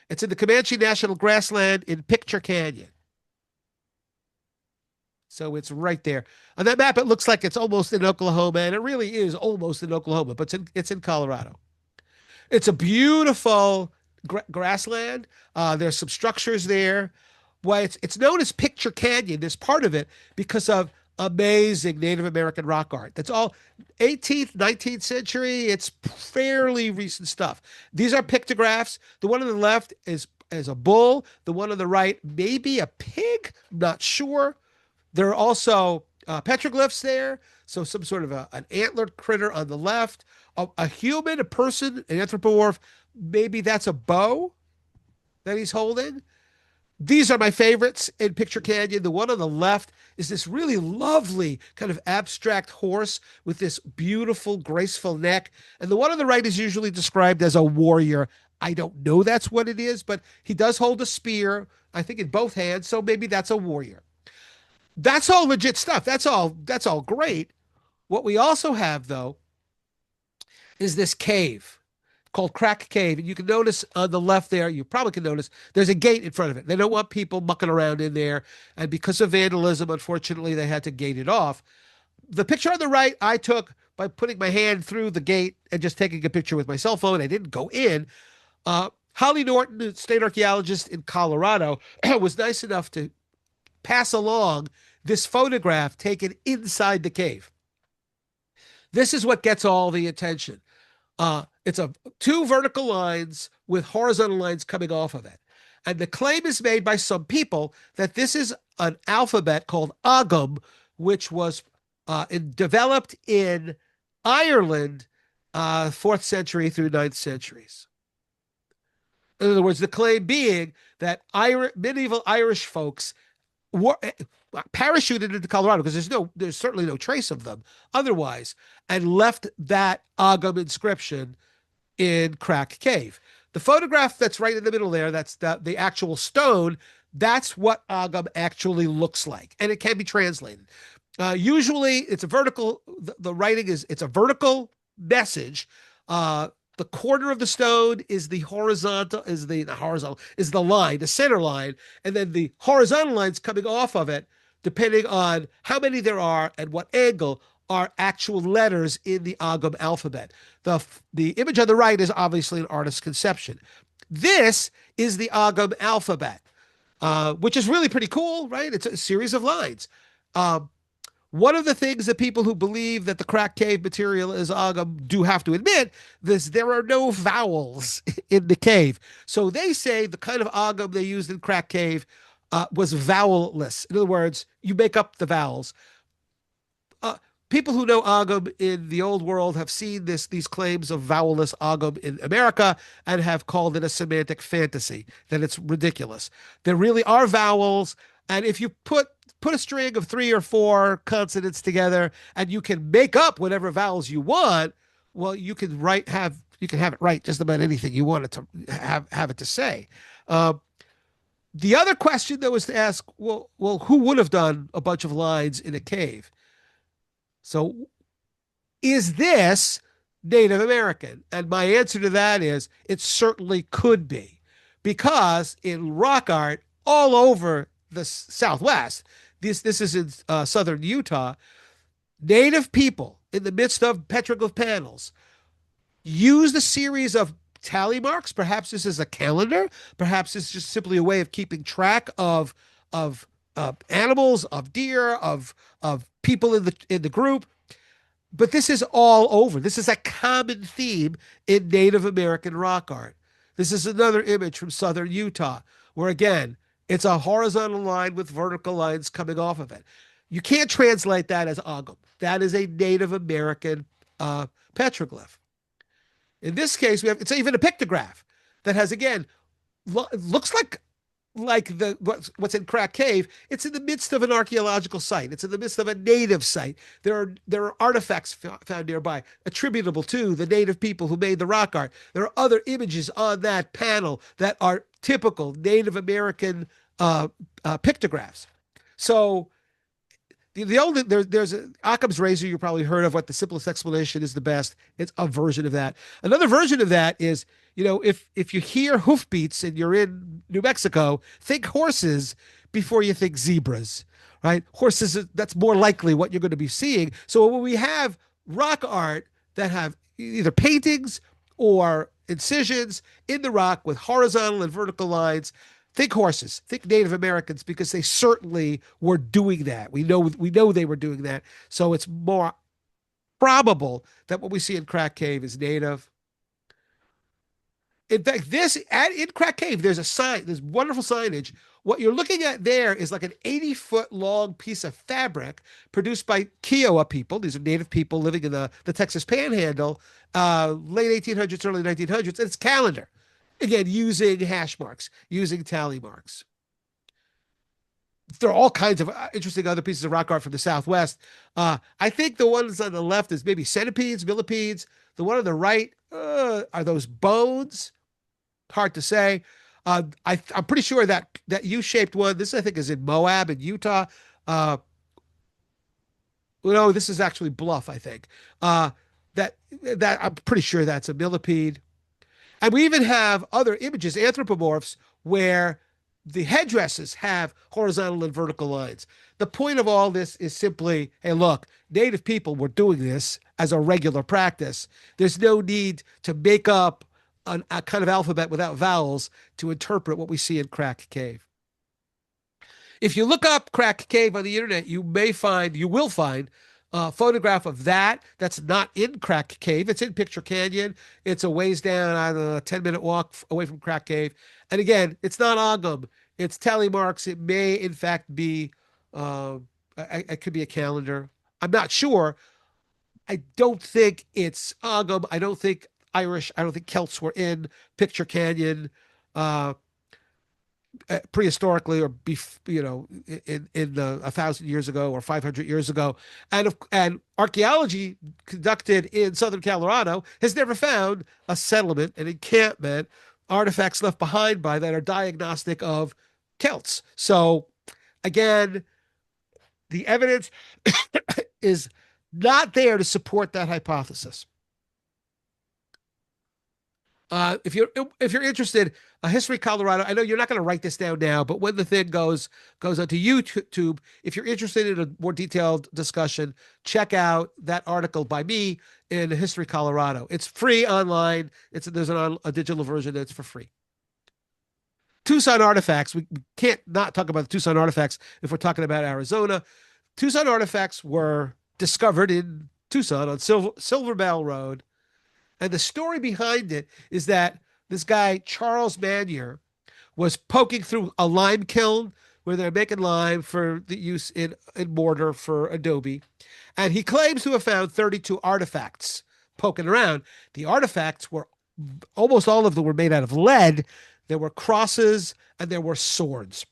It's in the Comanche National Grassland in Picture Canyon. So it's right there. On that map, it looks like it's almost in Oklahoma, and it really is almost in Oklahoma, but it's in Colorado. It's a beautiful grassland. There's some structures there. Why it's known as Picture Canyon, this part of it, because of amazing Native American rock art. That's all 18th, 19th century. It's fairly recent stuff. These are pictographs. The one on the left is a bull. The one on the right, maybe a pig. I'm not sure. There are also petroglyphs there. So some sort of an antlered critter on the left, a human, a person, an anthropomorph. Maybe that's a bow that he's holding. These are my favorites in Picture Canyon. The one on the left is this really lovely kind of abstract horse with this beautiful, graceful neck. And the one on the right is usually described as a warrior. I don't know that's what it is, but he does hold a spear, I think in both hands. So maybe that's a warrior. That's all legit stuff. That's all great. What we also have, though, is this cave called Crack Cave. And you can notice on the left there, you probably can notice, there's a gate in front of it. They don't want people mucking around in there. And because of vandalism, unfortunately, they had to gate it off. The picture on the right, I took by putting my hand through the gate and just taking a picture with my cell phone. I didn't go in. Holly Norton, a state archaeologist in Colorado, was nice enough to pass along this photograph taken inside the cave. This is what gets all the attention. It's two vertical lines with horizontal lines coming off of it. And the claim is made by some people that this is an alphabet called Agam, which was developed in Ireland, 4th century through 9th centuries. In other words, the claim being that medieval Irish folks were parachuted into Colorado, because there's certainly no trace of them otherwise, and left that Ogham inscription in Crack Cave. The photograph that's right in the middle there, that's the actual stone. That's what Ogham actually looks like, and it can be translated. Usually, it's a vertical. The writing it's a vertical message. The corner of the stone is the horizontal, is the horizontal, is the line, the center line, and then the horizontal lines coming off of it, depending on how many there are and what angle, are actual letters in the Ogham alphabet. The image on the right is obviously an artist's conception. This is the Ogham alphabet, which is really pretty cool, right? It's a series of lines. One of the things that people who believe that the Crack Cave material is Ogham do have to admit is there are no vowels in the cave. So they say the kind of Ogham they used in Crack Cave was vowelless. In other words, you make up the vowels. People who know Ogham in the old world have seen these claims of vowelless Ogham in America and have called it a semantic fantasy, that it's ridiculous. There really are vowels, and if you put a string of 3 or 4 consonants together and you can make up whatever vowels you want, well, you can have it right just about anything you want it to have it to say. The other question that was to ask, well, who would have done a bunch of lines in a cave? So is this Native American? And my answer to that is it certainly could be, because in rock art all over the Southwest, this is in southern Utah, Native people in the midst of petroglyph panels used a series of tally marks. Perhaps this is a calendar. Perhaps it's just simply a way of keeping track of animals, of deer, of people in the group. But this is all over. This is a common theme in Native American rock art. This is another image from southern Utah, where again, it's a horizontal line with vertical lines coming off of it. You can't translate that as Ogham. That is a Native American petroglyph. In this case, it's even a pictograph that has, again, looks like what's in Crack Cave. It's in the midst of an archaeological site. It's in the midst of a native site. There are artifacts found nearby attributable to the native people who made the rock art. There are other images on that panel that are typical Native American pictographs. So there's Occam's razor. You probably heard of. What the simplest explanation is the best. It's a version of that. Another version of that is, if you hear hoofbeats and you're in New Mexico, think horses before you think zebras, right? Horses, that's more likely what you're going to be seeing. So when we have rock art that have either paintings or incisions in the rock with horizontal and vertical lines, think horses, think Native Americans, because they certainly were doing that. We know they were doing that. So it's more probable that what we see in Crack Cave is native. In fact, in Crack Cave, there's a sign, there's wonderful signage. What you're looking at there is like an 80-foot long piece of fabric produced by Kiowa people. These are native people living in the Texas Panhandle, late 1800s, early 1900s. And it's calendar. Again, using hash marks, using tally marks. There are all kinds of interesting other pieces of rock art from the Southwest. I think the ones on the left is maybe centipedes, millipedes. The one on the right, are those bones? Hard to say. I'm pretty sure that U-shaped one, this I think is in Moab in Utah. No, this is actually Bluff, I think. That I'm pretty sure that's a millipede. And we even have other images, anthropomorphs, where the headdresses have horizontal and vertical lines. The point of all this is simply, hey, look, Native people were doing this as a regular practice. There's no need to make up a kind of alphabet without vowels to interpret what we see in Crack Cave. If you look up Crack Cave on the internet, you will find a photograph of that's not in Crack Cave. It's in Picture Canyon. It's a ways down, I don't know, a 10-minute walk away from Crack Cave. And again, it's not Ogham. It's tally marks. It may, in fact, be, it could be a calendar. I'm not sure. I don't think it's Ogham. I don't think Irish. I don't think Celts were in Picture Canyon. uh, prehistorically, or in 1,000 years ago or 500 years ago, and archaeology conducted in southern Colorado has never found a settlement, an encampment, artifacts left behind by that are diagnostic of Celts. So again, the evidence is not there to support that hypothesis. If you're interested, History Colorado. I know you're not going to write this down now, but when the thing goes onto YouTube, if you're interested in a more detailed discussion, check out that article by me in History Colorado. It's free online. There's a digital version that's for free. Tucson artifacts. We can't not talk about the Tucson artifacts if we're talking about Arizona. Tucson artifacts were discovered in Tucson on Silver Bell Road. And the story behind it is that this guy, Charles Manier, was poking through a lime kiln where they're making lime for the use in mortar for adobe. And he claims to have found 32 artifacts poking around. The artifacts were, almost all of them were made out of lead. There were crosses and there were swords.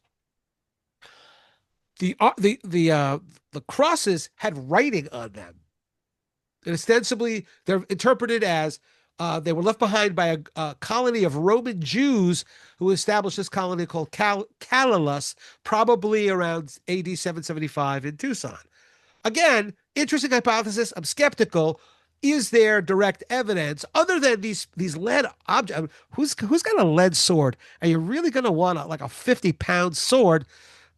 The crosses had writing on them. And ostensibly, they're interpreted as they were left behind by a colony of Roman Jews who established this colony called Calilus, probably around AD 775 in Tucson. Again, interesting hypothesis. I'm skeptical. Is there direct evidence other than these lead objects? I mean, who's got a lead sword? Are you really going to want a 50-pound sword?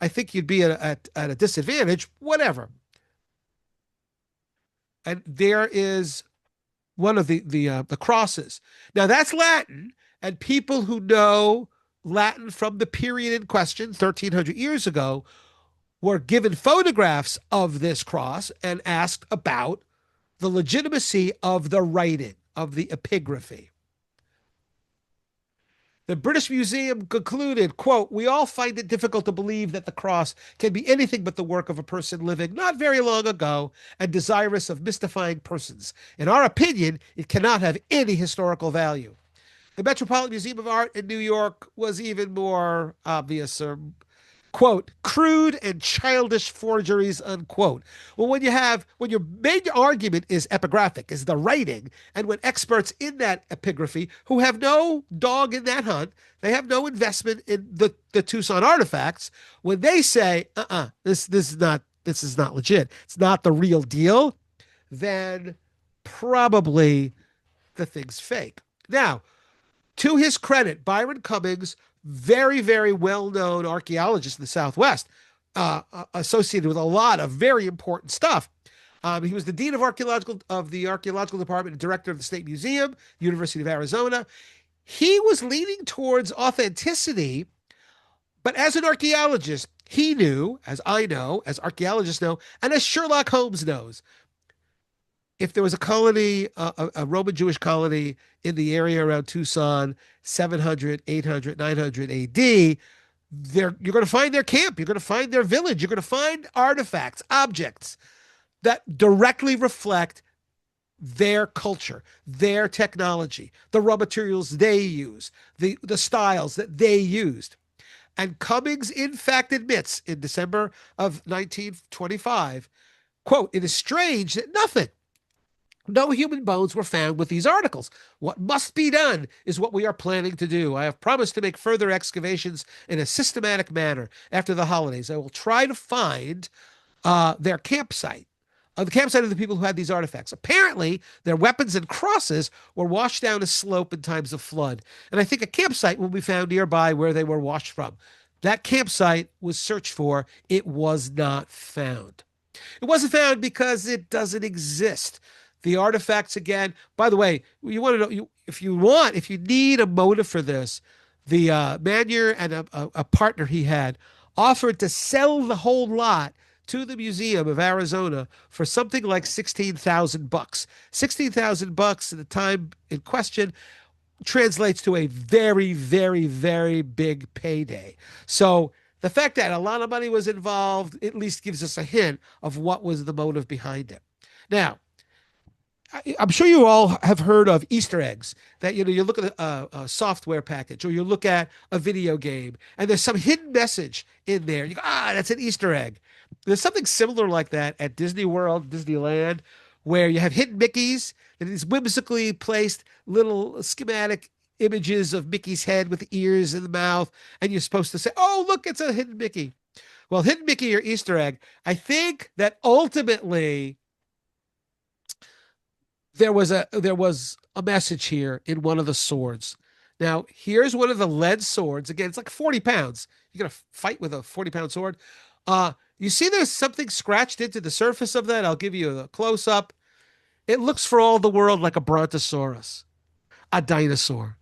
I think you'd be at a disadvantage. Whatever. And there is one of the crosses. Now that's Latin, and people who know Latin from the period in question, 1,300 years ago, were given photographs of this cross and asked about the legitimacy of the writing, of the epigraphy. The British Museum concluded, quote, "We all find it difficult to believe that the cross can be anything but the work of a person living not very long ago and desirous of mystifying persons. In our opinion, it cannot have any historical value." The Metropolitan Museum of Art in New York was even more obvious, quote, "crude and childish forgeries," unquote. Well, when your main argument is epigraphic, is the writing, and when experts in that epigraphy who have no dog in that hunt, they have no investment in the Tucson artifacts, when they say, this is not legit, it's not the real deal, then probably the thing's fake. Now, to his credit, Byron Cummings, very, very well-known archaeologist in the Southwest, associated with a lot of very important stuff. He was the dean of the archaeological department and director of the State Museum, University of Arizona. He was leaning towards authenticity, but as an archaeologist, he knew, as I know, as archaeologists know, and as Sherlock Holmes knows, if there was a colony, a Roman Jewish colony in the area around Tucson, 700, 800, 900 AD, you're going to find their camp. You're going to find their village. You're going to find artifacts, objects that directly reflect their culture, their technology, the raw materials they use, the styles that they used. And Cummings, in fact, admits in December of 1925, quote, "It is strange that no human bones were found with these articles. What must be done is what we are planning to do. I have promised to make further excavations in a systematic manner after the holidays. I will try to find their campsite, the campsite of the people who had these artifacts. Apparently, their weapons and crosses were washed down a slope in times of flood. And I think a campsite will be found nearby where they were washed from." That campsite was searched for. It was not found. It wasn't found because it doesn't exist. The artifacts, again, by the way, you want to know, if you need a motive for this, the Manier and a partner he had offered to sell the whole lot to the Museum of Arizona for something like $16,000. $16,000 at the time in question translates to a very, very, very big payday. So the fact that a lot of money was involved at least gives us a hint of what was the motive behind it. Now, I'm sure you all have heard of Easter eggs that, you look at a software package or you look at a video game and there's some hidden message in there. You go, that's an Easter egg. There's something similar like that at Disney World, Disneyland, where you have hidden Mickeys and these whimsically placed little schematic images of Mickey's head with ears and the mouth. And you're supposed to say, oh, look, it's a hidden Mickey. Well, hidden Mickey or Easter egg, I think that ultimately there was a message here in one of the swords. Now, here's one of the lead swords. Again, it's like 40 pounds. You're gonna fight with a 40-pound sword. You see there's something scratched into the surface of that. I'll give you a close-up. It looks for all the world like a brontosaurus, a dinosaur.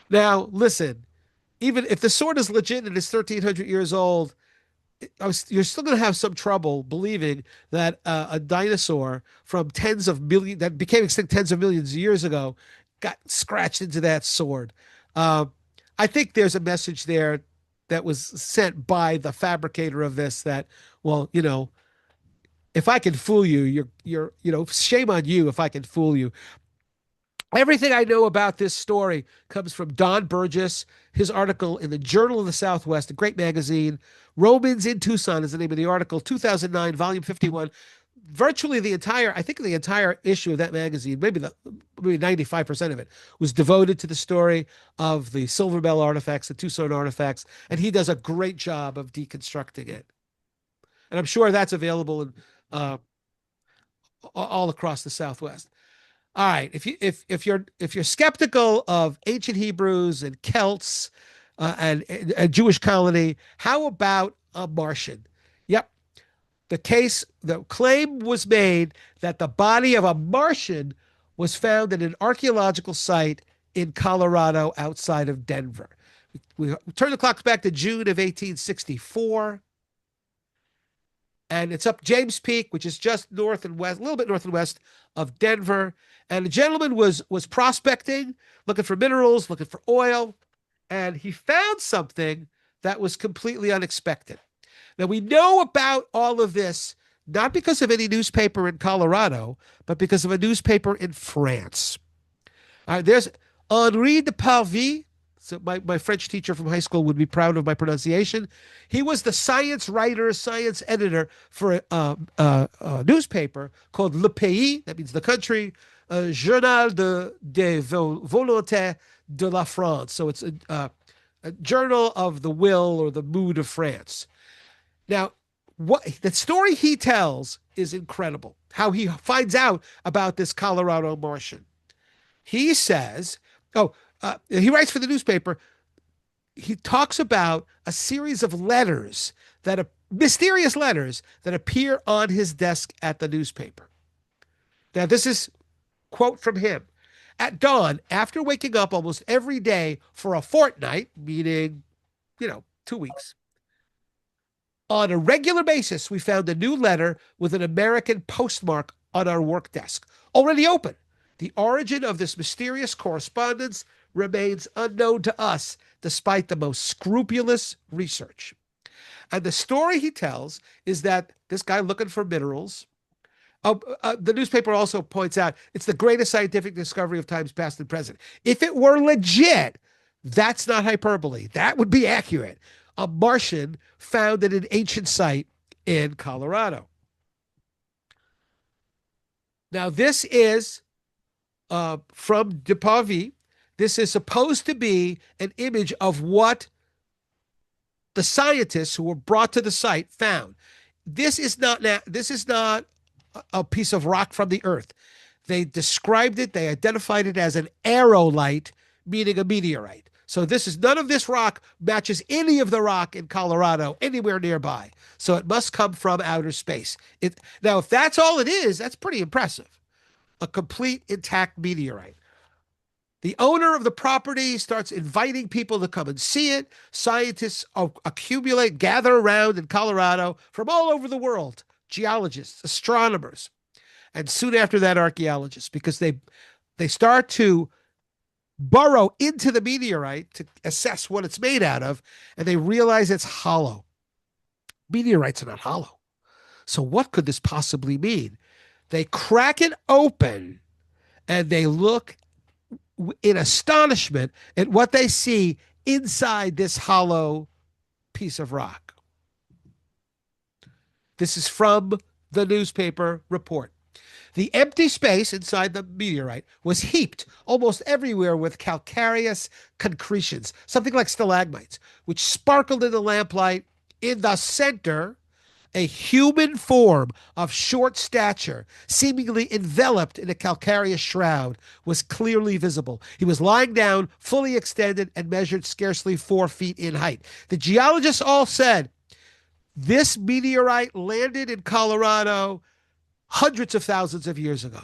Now, listen, even if the sword is legit and it's 1,300 years old, you're still going to have some trouble believing that a dinosaur from tens of millions that became extinct tens of millions of years ago got scratched into that sword. Uh, I think there's a message there that was sent by the fabricator of this that, well, if I can fool you, shame on you if I can fool you. Everything I know about this story comes from Don Burgess, his article in the Journal of the Southwest, a great magazine. Romans in Tucson is the name of the article, 2009, volume 51. Virtually I think the entire issue of that magazine, maybe 95% of it, was devoted to the story of the Silver Bell artifacts, the Tucson artifacts, and he does a great job of deconstructing it. And I'm sure that's available in, all across the Southwest. All right, if you're skeptical of ancient Hebrews and Celts and a Jewish colony, how about a Martian? Yep, the claim was made that the body of a Martian was found at an archaeological site in Colorado outside of Denver. We turn the clocks back to June of 1864. And it's up James Peak, which is just north and west, a little bit north and west of Denver. And the gentleman was prospecting, looking for minerals, looking for oil, and he found something that was completely unexpected. Now, we know about all of this not because of any newspaper in Colorado, but because of a newspaper in France. All right, there's Henri de Parvis. So my French teacher from high school would be proud of my pronunciation. He was the science writer, science editor for a newspaper called Le Pays, that means the country, Journal des Volontés de la France. So it's a journal of the will or the mood of France. Now, the story he tells is incredible, how he finds out about this Colorado Martian. He says, he writes for the newspaper. He talks about a series of letters mysterious letters that appear on his desk at the newspaper. Now, this is quote from him. At dawn, after waking up almost every day for a fortnight, meaning, 2 weeks, on a regular basis, we found a new letter with an American postmark on our work desk, already open. The origin of this mysterious correspondence remains unknown to us, despite the most scrupulous research. And the story he tells is that this guy looking for minerals. The newspaper also points out it's the greatest scientific discovery of times past and present. If it were legit, that's not hyperbole. That would be accurate. A Martian found at an ancient site in Colorado. Now, this is from de Parvis. This is supposed to be an image of what the scientists who were brought to the site found. This is not a piece of rock from the earth. They described it, they identified it as an aerolite, meaning a meteorite. So none of this rock matches any of the rock in Colorado anywhere nearby. So it must come from outer space. Now, if that's all it is, that's pretty impressive. A complete intact meteorite. The owner of the property starts inviting people to come and see it. Scientists gather around in Colorado from all over the world. Geologists, astronomers, and soon after that, archaeologists, because they start to burrow into the meteorite to assess what it's made out of, and they realize it's hollow. Meteorites are not hollow. So what could this possibly mean? They crack it open, and they look in astonishment at what they see inside this hollow piece of rock. This is from the newspaper report. The empty space inside the meteorite was heaped almost everywhere with calcareous concretions, something like stalagmites, which sparkled in the lamplight. In the center, a human form of short stature, seemingly enveloped in a calcareous shroud, was clearly visible. He was lying down, fully extended, and measured scarcely 4 feet in height. The geologists all said, this meteorite landed in Colorado hundreds of thousands of years ago,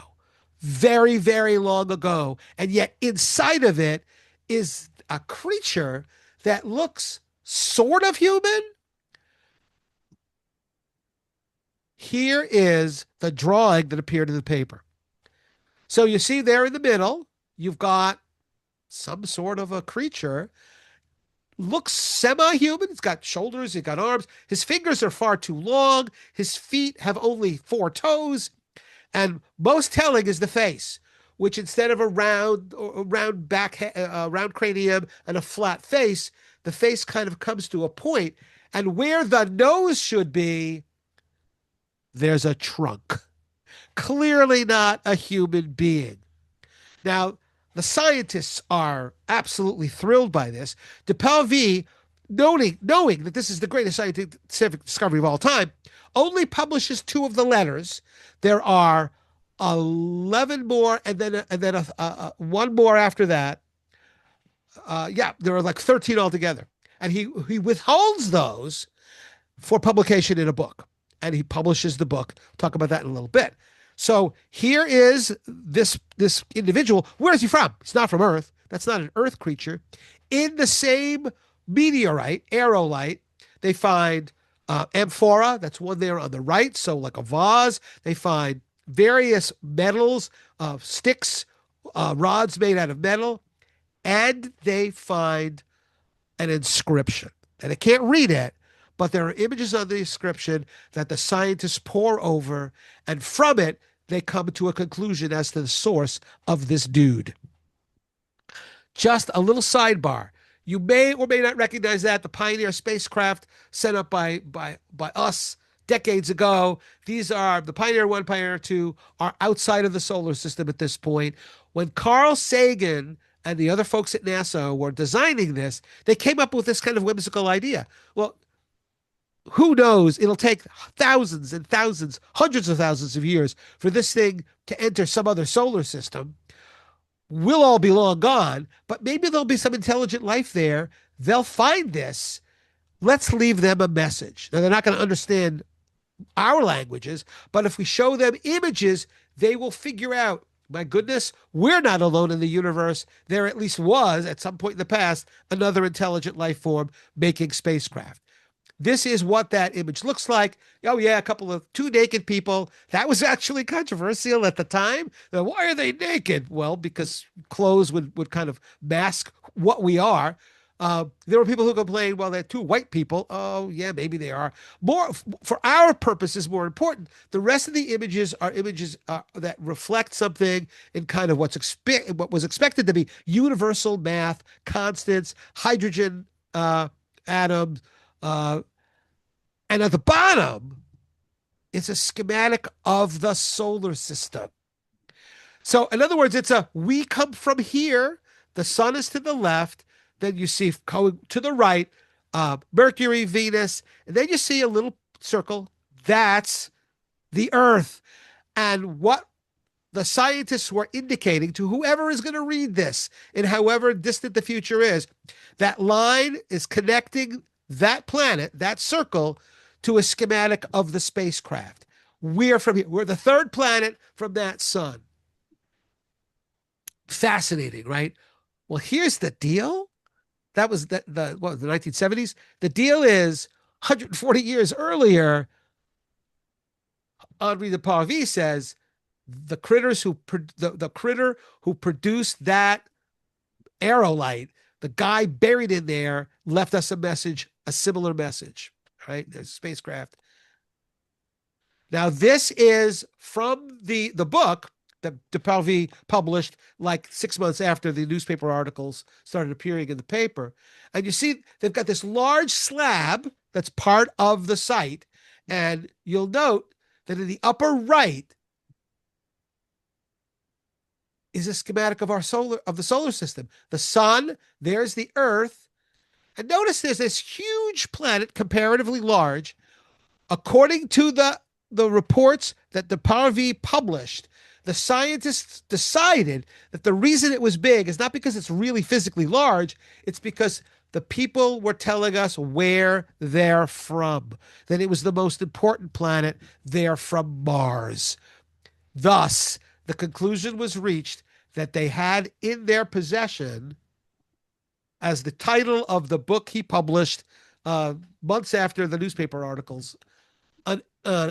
very, very long ago. And yet inside of it is a creature that looks sort of human. Here is the drawing that appeared in the paper. So you see there in the middle, you've got some sort of a creature. Looks semi-human. He's got shoulders, he's got arms. His fingers are far too long. His feet have only 4 toes. And most telling is the face, which instead of a round cranium and a flat face, the face kind of comes to a point. And where the nose should be, there's a trunk. Clearly not a human being. Now, the scientists are absolutely thrilled by this. De Pavie, knowing that this is the greatest scientific discovery of all time, only publishes 2 of the letters. There are 11 more, and then one more after that. There are like 13 altogether. And he withholds those for publication in a book. And he publishes the book. We'll talk about that in a little bit. So here is this individual. Where is he from? He's not from Earth. That's not an Earth creature. In the same meteorite, aerolite, they find amphora. That's one there on the right, so like a vase. They find various metals, sticks, rods made out of metal, and they find an inscription. And they can't read it, but there are images on the inscription that the scientists pore over, and from it, they come to a conclusion as to the source of this dude. Just a little sidebar. You may or may not recognize that the Pioneer spacecraft sent up by us decades ago. These are the Pioneer 1, Pioneer 2 are outside of the solar system at this point. When Carl Sagan and the other folks at NASA were designing this, they came up with this kind of whimsical idea. Well, who knows? It'll take thousands and thousands, hundreds of thousands of years for this thing to enter some other solar system. We'll all be long gone, but maybe there'll be some intelligent life there. They'll find this. Let's leave them a message. Now, they're not going to understand our languages, but if we show them images, they will figure out, my goodness, we're not alone in the universe. There at least was, at some point in the past, another intelligent life form making spacecraft. This is what that image looks like. Oh, yeah, 2 naked people. That was actually controversial at the time. Now, why are they naked? Well, because clothes would kind of mask what we are. There were people who complained, well, they're 2 white people. Oh, yeah, maybe they are. More for our purposes, more important. The rest of the images are images that reflect something in kind of what was expected to be universal math, constants, hydrogen atoms, and at the bottom, it's a schematic of the solar system. So in other words, we come from here. The sun is to the left. Then you see going to the right, Mercury, Venus, and then you see a little circle. That's the Earth. And what the scientists were indicating to whoever is going to read this, in however distant the future is, that line is connecting that planet, that circle, to a schematic of the spacecraft. We're from here. We're the 3rd planet from that sun. Fascinating, right? Well, here's the deal. That was the 1970s. The deal is 140 years earlier, Henri de Pavie says the critter who produced that aerolite, the guy buried in there, left us a similar message, right? There's spacecraft. Now, this is from the book, that de Parvis published like 6 months after the newspaper articles started appearing in the paper. And you see they've got this large slab that's part of the site. And you'll note that in the upper right is a schematic of the solar system. The sun, there's the Earth. And notice there's this huge planet, comparatively large. According to the reports that de Parvis published, the scientists decided that the reason it was big is not because it's really physically large, it's because the people were telling us where they're from, that it was the most important planet. They're from Mars. Thus, the conclusion was reached that they had in their possession, as the title of the book he published months after the newspaper articles, un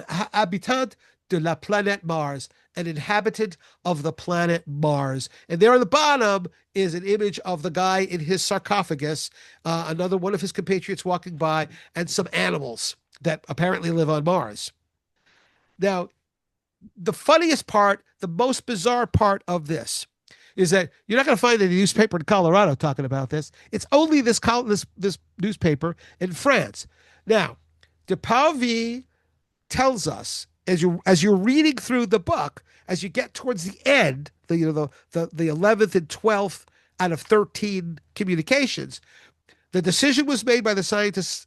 habitant de la planète Mars, an inhabitant of the planet Mars. And there on the bottom is an image of the guy in his sarcophagus, another one of his compatriots walking by, and some animals that apparently live on Mars. Now, the funniest part, the most bizarre part of this is that you're not going to find any newspaper in Colorado talking about this. It's only this newspaper in France. Now, de Parvis tells us, as you're reading through the book, as you get towards the end, the 11th and 12th out of 13 communications, the decision was made by the scientists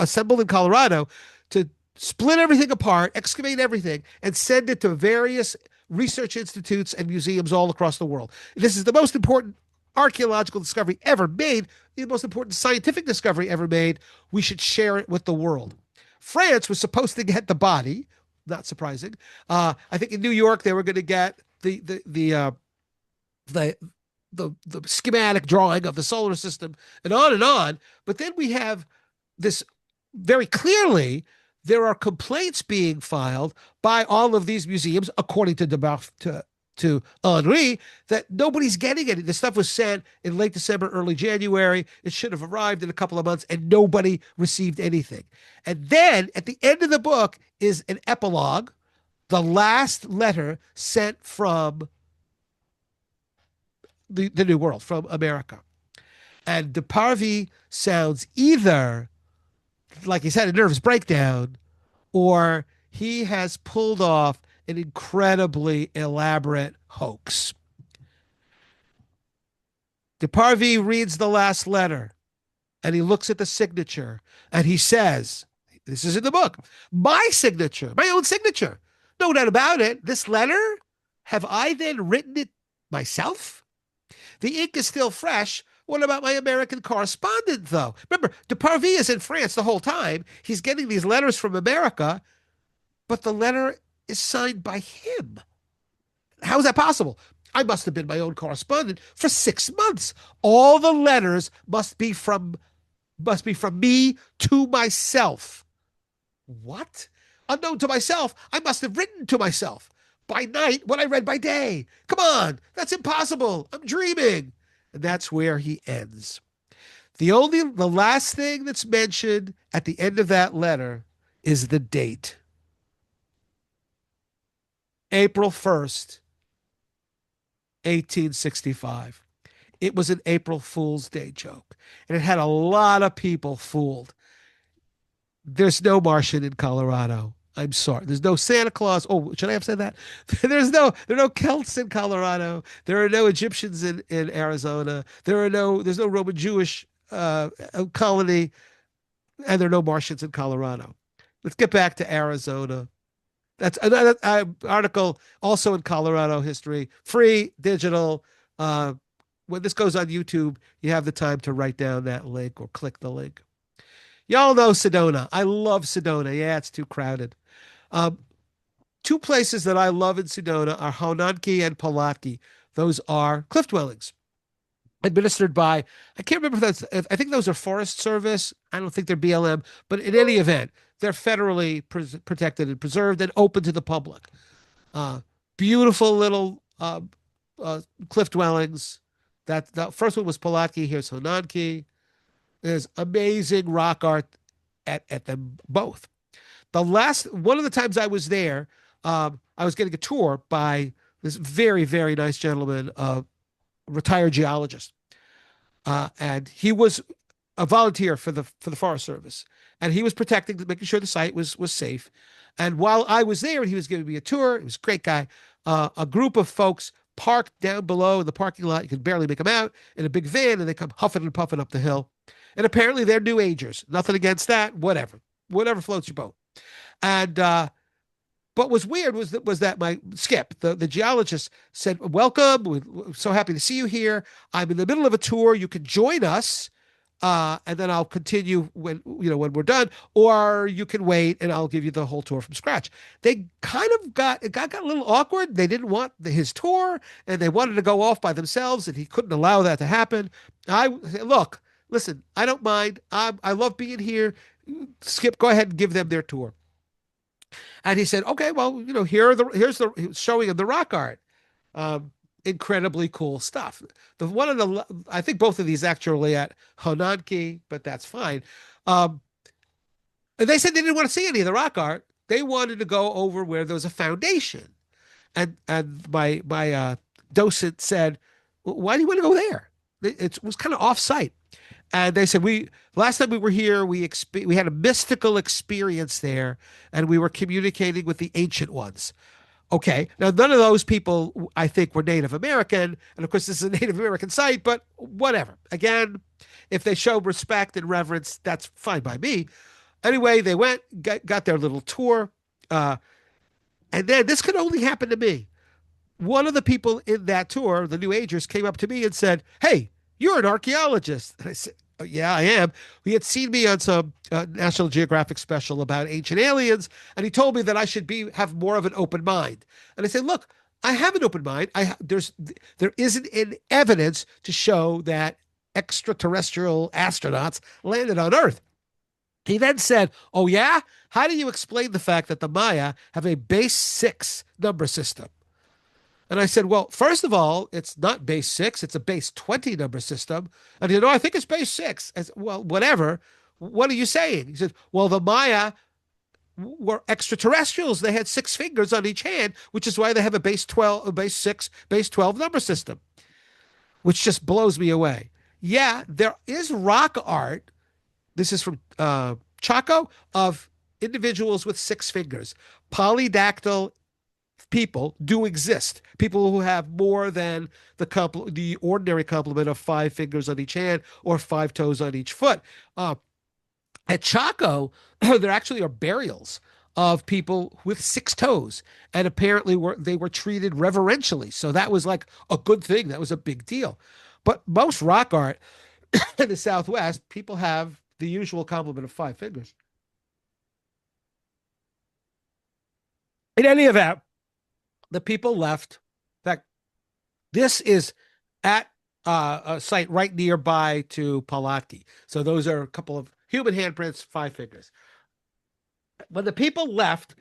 assembled in Colorado to split everything apart, excavate everything, and send it to various research institutes and museums all across the world. This is the most important archaeological discovery ever made, the most important scientific discovery ever made. We should share it with the world. France was supposed to get the body, not surprising. I think in New York they were going to get the schematic drawing of the solar system, and on and on. But then we have this very clearly. There are complaints being filed by all of these museums, according to Henri, that nobody's getting it. The stuff was sent in late December, early January. It should have arrived in a couple of months, and nobody received anything. And then at the end of the book is an epilogue, the last letter sent from the New World, from America. And de Parvis sounds either like he's had a nervous breakdown, or he has pulled off an incredibly elaborate hoax. De Parvis reads the last letter, and he looks at the signature, and he says, this is in the book, my signature, my own signature. No doubt about it. This letter, have I then written it myself? The ink is still fresh. What about my American correspondent, though? Remember, de Parvis is in France the whole time. He's getting these letters from America, but the letter is signed by him. How is that possible? I must have been my own correspondent for 6 months. All the letters must be from me to myself. What? Unknown to myself, I must have written to myself by night what I read by day. Come on, that's impossible. I'm dreaming. And that's where he ends. The last thing that's mentioned at the end of that letter is the date. April 1st, 1865. It was an April Fool's Day joke, and it had a lot of people fooled. There's no Martian in Colorado. I'm sorry. There's no Santa Claus. Oh, should I have said that? There are no Celts in Colorado. There are no Egyptians in Arizona. There's no Roman Jewish colony, and there are no Martians in Colorado. Let's get back to Arizona. That's another article also in Colorado history, free, digital. When this goes on YouTube, you have the time to write down that link or click the link. Y'all know Sedona. I love Sedona. Yeah, it's too crowded. Two places that I love in Sedona are Hononki and Pulaski. Those are cliff dwellings administered by, I can't remember I think those are Forest Service. I don't think they're BLM, but in any event, they're federally protected and preserved and open to the public. Beautiful little cliff dwellings. The first one was Pulaski. Here's Hononki. There's amazing rock art at them both. One of the times I was there, I was getting a tour by this very, very nice gentleman, retired geologist. And he was a volunteer for the Forest Service, and he was protecting, making sure the site was safe. And while I was there, and he was giving me a tour, he was a great guy. A group of folks parked down below in the parking lot. You could barely make them out in a big van, and they come huffing and puffing up the hill. And apparently they're New Agers. Nothing against that. Whatever floats your boat. And what was weird was that my Skip, the geologist, said, "Welcome. We're so happy to see you here. I'm in the middle of a tour. You can join us, and then I'll continue when we're done, or you can wait and I'll give you the whole tour from scratch." They kind of got a little awkward. They didn't want his tour, and they wanted to go off by themselves, and he couldn't allow that to happen. I said, "Look, listen, I don't mind. I love being here. Skip, go ahead and give them their tour." And he said, "Okay, well, here's the showing of the rock art. Incredibly cool stuff. I think both of these actually at Honanki, but that's fine." And they said they didn't want to see any of the rock art. They wanted to go over where there was a foundation. And my docent said, "Why do you want to go there? It was kind of off-site." And they said, last time we were here, we had a mystical experience there, and we were communicating with the ancient ones. Okay, now none of those people, I think, were Native American, and of course this is a Native American site, but whatever. Again, if they show respect and reverence, that's fine by me. Anyway, they went, got their little tour, and then this could only happen to me. One of the people in that tour, the New Agers, came up to me and said, "Hey, you're an archaeologist." And I said, "Oh, yeah, I am." He had seen me on some National Geographic special about ancient aliens, and he told me that I should have more of an open mind. And I said, "Look, I have an open mind. There isn't any evidence to show that extraterrestrial astronauts landed on Earth." He then said, "Oh yeah? How do you explain the fact that the Maya have a base 6 number system?" And I said, "Well, first of all, it's not base 6, it's a base 20 number system." And he said, "No, I think it's base 6. I said, "Well, whatever. What are you saying?" He said, "Well, the Maya were extraterrestrials. They had 6 fingers on each hand, which is why they have a base 12, a base 6, base 12 number system," which just blows me away. Yeah, there is rock art. This is from Chaco, of individuals with 6 fingers. Polydactyl people do exist. People who have more than the ordinary complement of 5 fingers on each hand or 5 toes on each foot. At Chaco, there actually are burials of people with 6 toes, and apparently they were treated reverentially. So that was like a good thing. That was a big deal. But most rock art in the Southwest, people have the usual complement of 5 fingers. In any event, the people left. In fact, this is at a site right nearby to Palatka. So those are a couple of human handprints, 5 fingers. When the people left,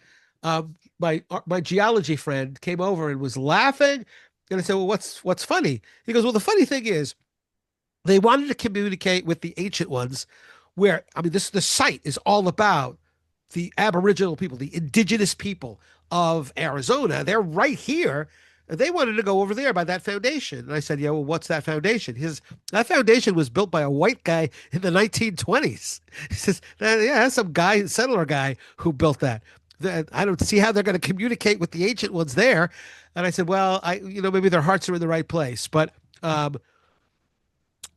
my geology friend came over and was laughing. And I said, "Well, what's funny?" He goes, "Well, the funny thing is, they wanted to communicate with the ancient ones, where, I mean, the site is all about the Aboriginal people, the indigenous people of Arizona. They're right here. And they wanted to go over there by that foundation." And I said, "Yeah, well, what's that foundation?" That foundation was built by a white guy in the 1920s. He says, "Yeah, that's some guy, settler guy, who built that. I don't see how they're going to communicate with the ancient ones there." And I said, "Well, maybe their hearts are in the right place, but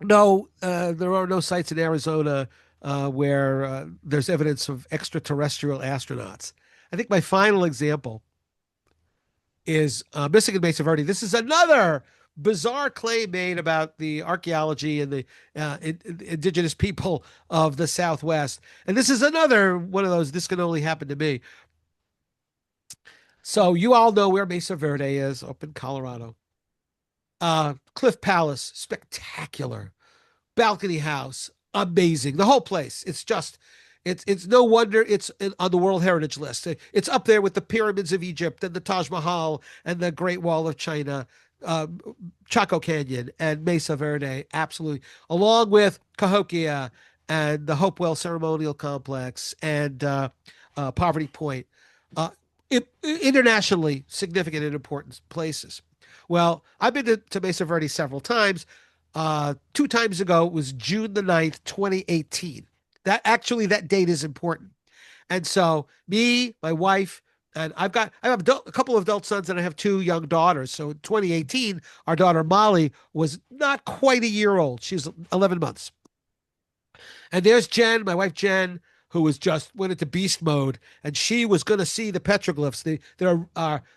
no, there are no sites in Arizona where there's evidence of extraterrestrial astronauts." I think my final example is missing in Mesa Verde. This is another bizarre claim made about the archaeology and the indigenous people of the Southwest. And this is another one of those, this can only happen to me. So you all know where Mesa Verde is, up in Colorado. Cliff Palace, spectacular. Balcony house, amazing. The whole place. It's no wonder it's on the World Heritage List. It's up there with the pyramids of Egypt and the Taj Mahal and the Great Wall of China, Chaco Canyon and Mesa Verde, absolutely, along with Cahokia and the Hopewell Ceremonial Complex and Poverty Point. internationally significant and important places. Well, I've been to Mesa Verde several times. 2 times ago was June the 9th, 2018. That date is important. And so me, my wife, and I have a couple of adult sons and I have 2 young daughters. So in 2018, our daughter Molly was not quite a year old. She's 11 months. And there's Jen, my wife Jen, who was just went into beast mode, and she was going to see the petroglyphs.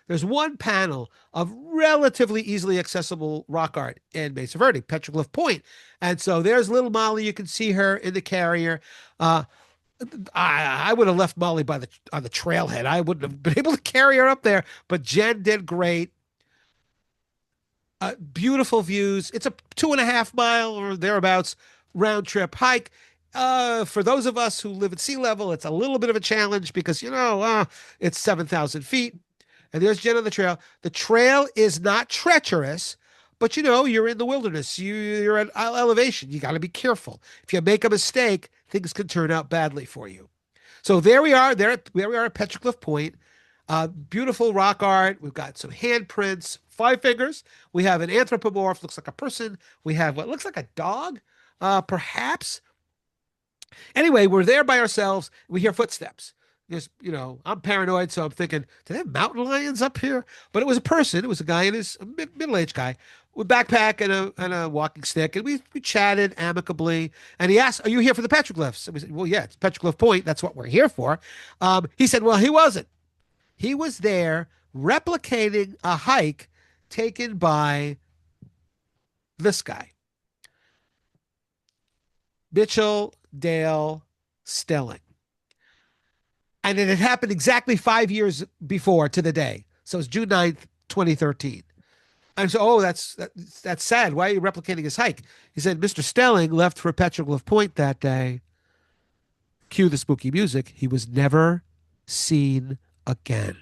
There's one panel of relatively easily accessible rock art in Mesa Verde, Petroglyph Point, and so there's little Molly. You can see her in the carrier. Uh, I would have left Molly on the trailhead. I wouldn't have been able to carry her up there, but Jen did great. Beautiful views. It's a 2.5 mile or thereabouts round trip hike. For those of us who live at sea level, it's a little bit of a challenge because, it's 7,000 feet. And there's Jen on the trail. The trail is not treacherous, but you're in the wilderness. You're at elevation. You got to be careful. If you make a mistake, things can turn out badly for you. So there we are. There we are at Petroglyph Point. Beautiful rock art. We've got some handprints, 5 fingers. We have an anthropomorph, looks like a person. We have what looks like a dog, perhaps. Anyway, we're there by ourselves. We hear footsteps. I'm paranoid, so I'm thinking, do they have mountain lions up here? But it was a person. It was a guy a middle-aged guy with a backpack and a walking stick. And we chatted amicably. And he asked, are you here for the petroglyphs? And we said, well, yeah, it's Petroglyph Point. That's what we're here for. He said, well, he wasn't. He was there replicating a hike taken by this guy, Mitchell Dale Stelling. And it had happened exactly 5 years before to the day. So it's June 9th, 2013. And so, that's sad. Why are you replicating his hike? He said, Mr. Stelling left for Petroglyph Point that day. Cue the spooky music. He was never seen again.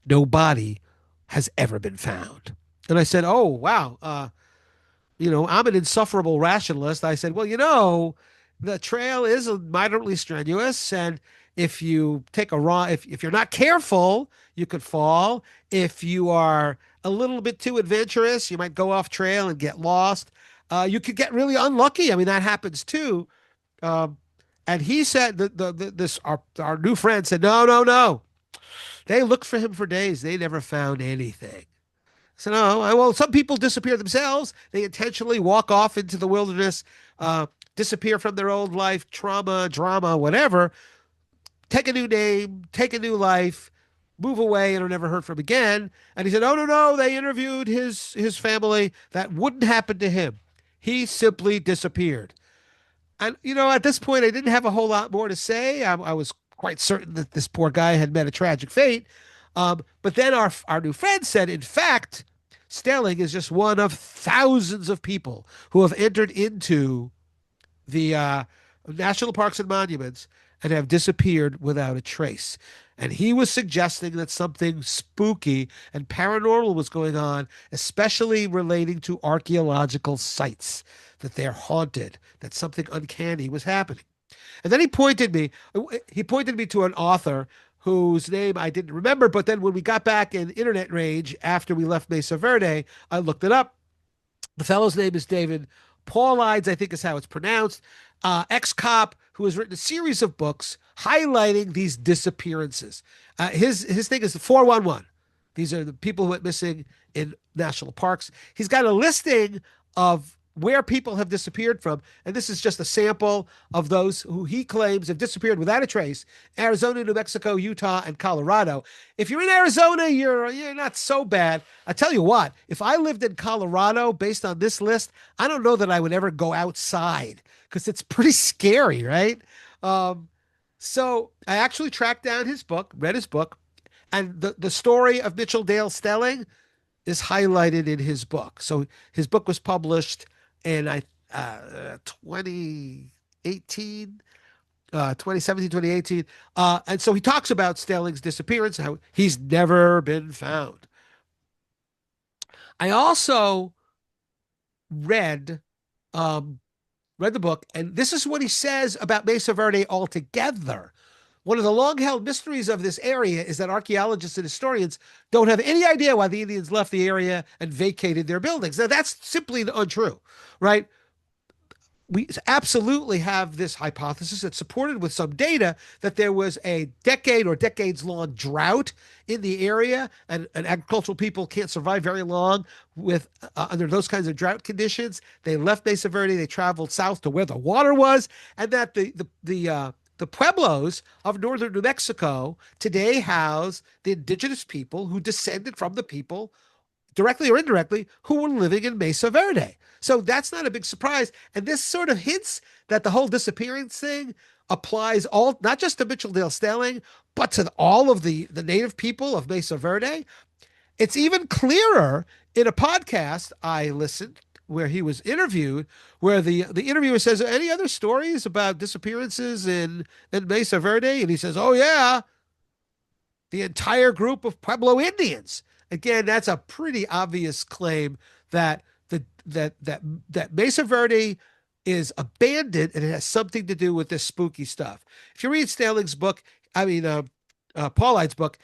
No body has ever been found. And I said, oh, wow. I'm an insufferable rationalist. I said, well, the trail is moderately strenuous. And if you take if you're not careful, you could fall. If you are a little bit too adventurous, you might go off trail and get lost. You could get really unlucky. I mean, that happens too. And he said our new friend said, no. They looked for him for days. They never found anything. So no, well, some people disappear themselves. They intentionally walk off into the wilderness, disappear from their old life, trauma, drama, whatever, take a new name, take a new life, move away and are never heard from again. And he said, oh, no, they interviewed his family. That wouldn't happen to him. He simply disappeared. And, at this point, I didn't have a whole lot more to say. I was quite certain that this poor guy had met a tragic fate. But then our new friend said, in fact, Stelling is just one of thousands of people who have entered into the national parks and monuments and have disappeared without a trace. And he was suggesting that something spooky and paranormal was going on, especially relating to archaeological sites, that they're haunted, that something uncanny was happening. And then he pointed me to an author whose name I didn't remember. But then when we got back in internet rage after we left Mesa Verde, I looked it up. The fellow's name is David Paulides, I think is how it's pronounced. Ex-cop who has written a series of books highlighting these disappearances. His thing is the 411. These are the people who went missing in national parks. He's got a listing of where people have disappeared from. And this is just a sample of those who he claims have disappeared without a trace: Arizona, New Mexico, Utah, and Colorado. If you're in Arizona, you're not so bad. I tell you what, if I lived in Colorado based on this list, I don't know that I would ever go outside because it's pretty scary, right? So I actually tracked down his book, read his book, and the story of Mitchell Dale Stelling is highlighted in his book. So his book was published in 2018, 2017, 2018. And so he talks about Stelling's disappearance, how he's never been found. I also read the book, and this is what he says about Mesa Verde altogether, One of the long-held mysteries of this area is that archaeologists and historians don't have any idea why the Indians left the area and vacated their buildings. Now, that's simply untrue, right? We absolutely have this hypothesis that's supported with some data that there was a decade or decades long drought in the area, and agricultural people can't survive very long with under those kinds of drought conditions. They left Mesa Verde, they traveled south to where the water was, and that the pueblos of northern New Mexico today house the indigenous people who descended from the people, directly or indirectly, who were living in Mesa Verde. So that's not a big surprise. And this sort of hints that the whole disappearance thing applies all, not just to Mitchell Dale Stelling, but to all of the native people of Mesa Verde. It's even clearer in a podcast I listened where he was interviewed, where the interviewer says, any other stories about disappearances in Mesa Verde? And he says, oh, yeah, the entire group of Pueblo Indians. Again, that's a pretty obvious claim that that Mesa Verde is abandoned, and it has something to do with this spooky stuff. If you read Stelling's book, Paulide's book,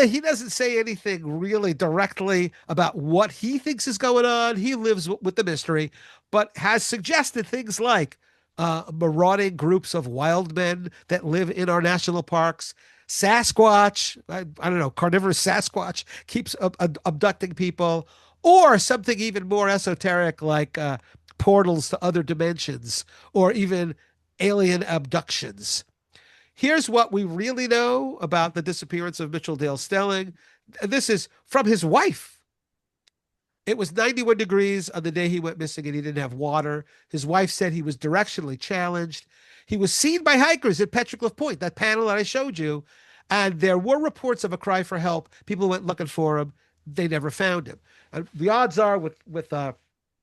he doesn't say anything really directly about what he thinks is going on. He lives with the mystery, but has suggested things like marauding groups of wild men that live in our national parks. Sasquatch, I don't know, carnivorous Sasquatch keeps abducting people, or something even more esoteric like portals to other dimensions, or even alien abductions. Here's what we really know about the disappearance of Mitchell Dale Stelling. This is from his wife. It was 91 degrees on the day he went missing, and he didn't have water. His wife said he was directionally challenged. He was seen by hikers at Petroglyph Point, that panel that I showed you, and there were reports of a cry for help. People went looking for him. They never found him. And the odds are with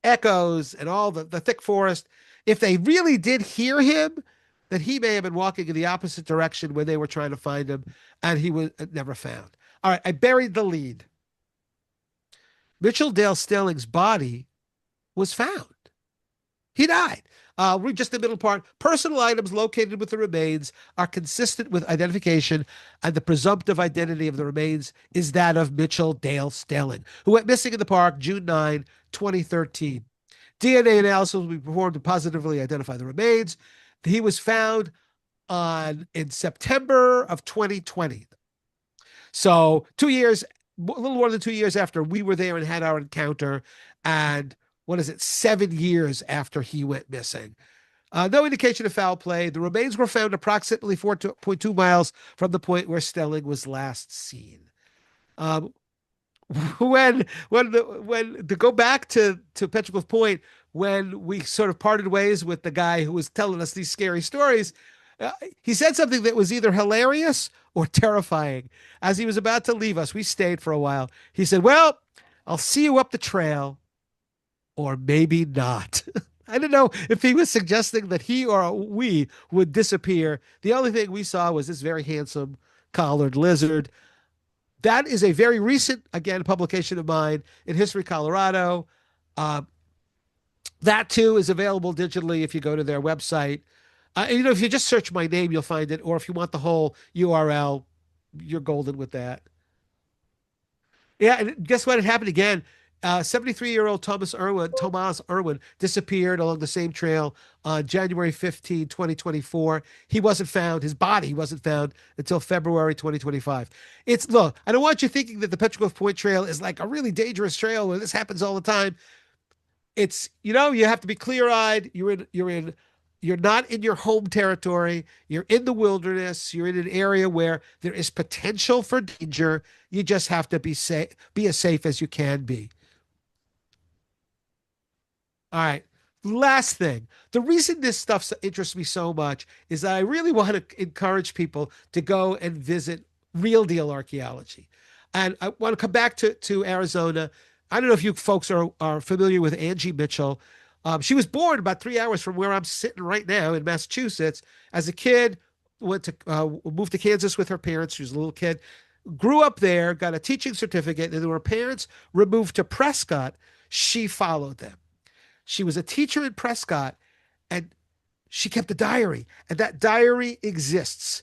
echoes and all the thick forest, if they really did hear him, that he may have been walking in the opposite direction when they were trying to find him, and he was never found. All right, I buried the lead. Mitchell Dale Stelling's body was found. He died. Read just the middle part. Personal items located with the remains are consistent with identification, and the presumptive identity of the remains is that of Mitchell Dale Stelling, who went missing in the park June 9, 2013. DNA analysis will be performed to positively identify the remains. He was found in September of 2020. So 2 years, a little more than 2 years after we were there and had our encounter, and 7 years after he went missing. No indication of foul play. The remains were found approximately 4.2 miles from the point where Stelling was last seen. When to go back to Petroglyph Point, when we sort of parted ways with the guy who was telling us these scary stories, he said something that was either hilarious or terrifying. As he was about to leave us, we stayed for a while. He said, well, I'll see you up the trail, or maybe not. I don't know if he was suggesting that he or we would disappear. The only thing we saw was this very handsome collared lizard. That is a very recent, again, publication of mine in History Colorado. That too is available digitally if you go to their website. If you just search my name, you'll find it. Or if you want the whole URL, you're golden with that. Yeah, and guess what? It happened again. 73-year-old Thomas Irwin disappeared along the same trail on January 15, 2024. He wasn't found. His body wasn't found until February 2025. Look, I don't want you thinking that the Petroglyph Point Trail is like a really dangerous trail where this happens all the time. It's, you have to be clear-eyed. You're not in your home territory. You're in the wilderness. You're in an area where there is potential for danger. You just have to be as safe as you can be. All right. Last thing. The reason this stuff interests me so much is that I really want to encourage people to go and visit real deal archaeology. And I want to come back to Arizona. I don't know if you folks are familiar with Angie Mitchell. She was born about 3 hours from where I'm sitting right now in Massachusetts. As a kid, moved to Kansas with her parents. She was a little kid, grew up there, got a teaching certificate, and when her parents removed to Prescott, she followed them. She was a teacher in Prescott, and she kept a diary, and that diary exists.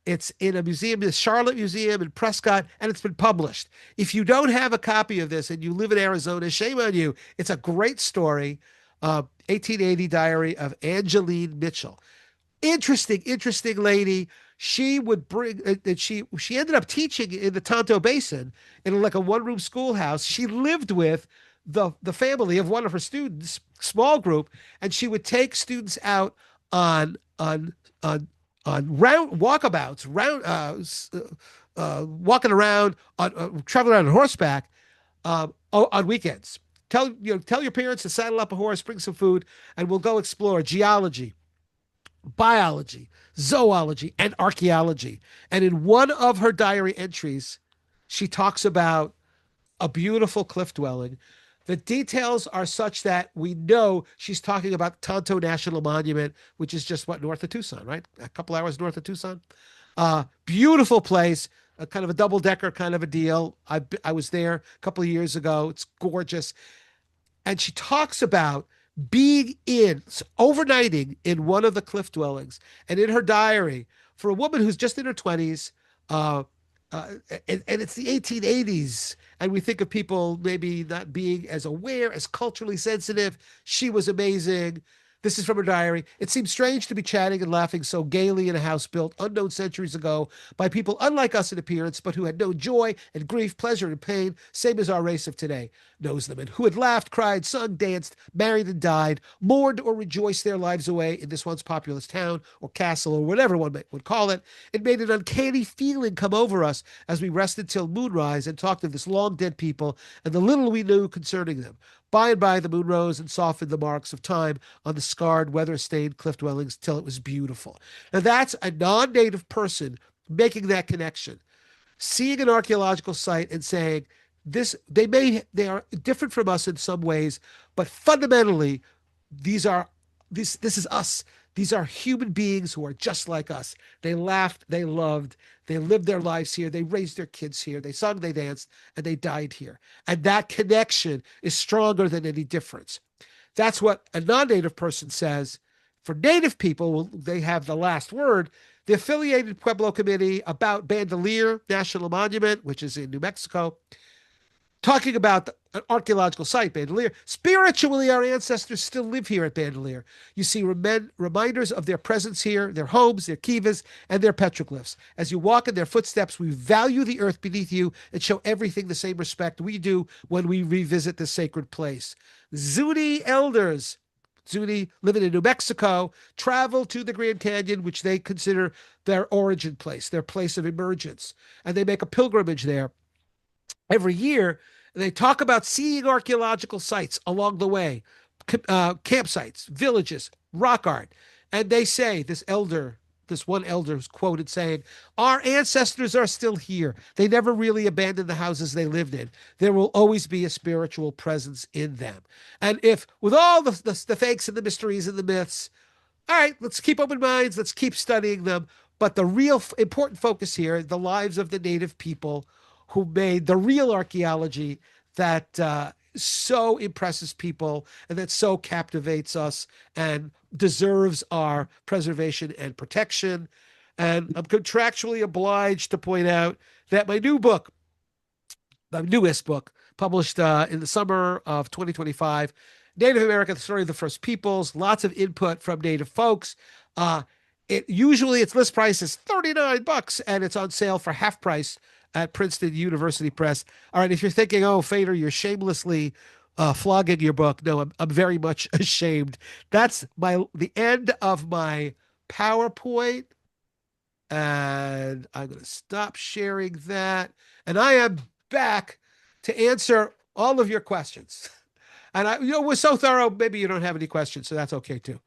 It's in a museum, the Charlotte Museum in Prescott, and it's been published. If you don't have a copy of this and you live in Arizona, shame on you. It's a great story. 1880 diary of Angeline Mitchell. Interesting lady. She would bring she ended up teaching in the Tonto Basin in like a one-room schoolhouse. She lived with the family of one of her students, small group, and she would take students out on round walkabouts, walking around traveling around on horseback on weekends. Tell your parents to saddle up a horse, bring some food, and we'll go explore geology, biology, zoology, and archaeology. And in one of her diary entries, she talks about a beautiful cliff dwelling. The details are such that we know she's talking about Tonto National Monument, which is just north of Tucson, right? A couple hours north of Tucson. Beautiful place, a kind of a double decker kind of a deal. I was there a couple of years ago. It's gorgeous. And she talks about overnighting in one of the cliff dwellings. And in her diary, for a woman who's just in her 20s, and it's the 1880s, and we think of people maybe not being as aware, as culturally sensitive. She was amazing. This is from her diary. It seems strange to be chatting and laughing so gaily in a house built unknown centuries ago by people unlike us in appearance, but who had known joy and grief, pleasure and pain, same as our race of today knows them, and who had laughed, cried, sung, danced, married and died, mourned or rejoiced their lives away in this once populous town or castle or whatever one would call it. It made an uncanny feeling come over us as we rested till moonrise and talked of this long dead people and the little we knew concerning them. By and by, the moon rose and softened the marks of time on the scarred, weather-stained cliff dwellings till it was beautiful. Now, that's a non-native person making that connection, seeing an archaeological site and saying, they are different from us in some ways, but fundamentally, this is us. These are human beings who are just like us. They laughed, they loved, they lived their lives here, they raised their kids here, they sung, they danced, and they died here. And that connection is stronger than any difference. That's what a non-native person says. For native people, they have the last word. The affiliated Pueblo Committee about Bandelier National Monument, which is in New Mexico, talking about an archaeological site, Bandelier. Spiritually, our ancestors still live here at Bandelier. You see reminders of their presence here, their homes, their kivas, and their petroglyphs. As you walk in their footsteps, we value the earth beneath you and show everything the same respect we do when we revisit this sacred place. Zuni elders, Zuni living in New Mexico, travel to the Grand Canyon, which they consider their origin place, their place of emergence. And they make a pilgrimage there every year. They talk about seeing archaeological sites along the way, campsites, villages, rock art. And they say, this one elder is quoted saying, our ancestors are still here. They never really abandoned the houses they lived in. There will always be a spiritual presence in them. And if, with all the fakes and the mysteries and the myths, all right, let's keep open minds, let's keep studying them. But the real important focus here, the lives of the native people who made the real archaeology that so impresses people and that so captivates us and deserves our preservation and protection. And I'm contractually obliged to point out that my newest book, published in the summer of 2025, Native America, the Story of the First Peoples, lots of input from Native folks. Its list price is $39 and it's on sale for half price at Princeton University Press. All right, if you're thinking, oh, Fader, you're shamelessly flogging your book. No, I'm very much ashamed. That's the end of my PowerPoint. And I'm going to stop sharing that. And I am back to answer all of your questions. And we're so thorough, maybe you don't have any questions, so that's okay too.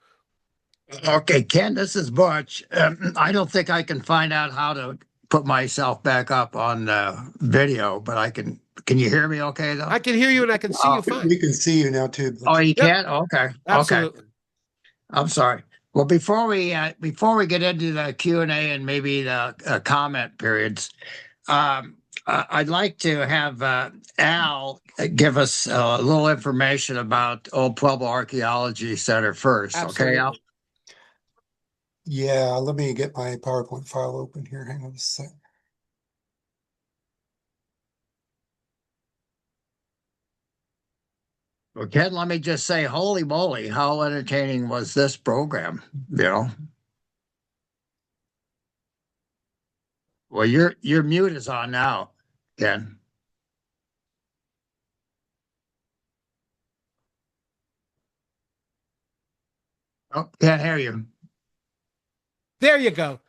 Okay, Ken, this is Butch. I don't think I can find out how to put myself back up on video, but I can. Can you hear me okay, though? I can hear you and I can see you fine. We can see you now, too. Oh, you can? Okay. Absolutely. Okay. I'm sorry. Well, before we get into the Q&A and maybe the comment periods, I'd like to have Al give us a little information about Old Pueblo Archaeology Center first. Absolutely. Okay, Al? Yeah, let me get my PowerPoint file open here. Hang on a sec. Well, Ken, let me just say, holy moly, how entertaining was this program? You know, well, your mute is on now, Ken. Oh, can't hear you. There you go.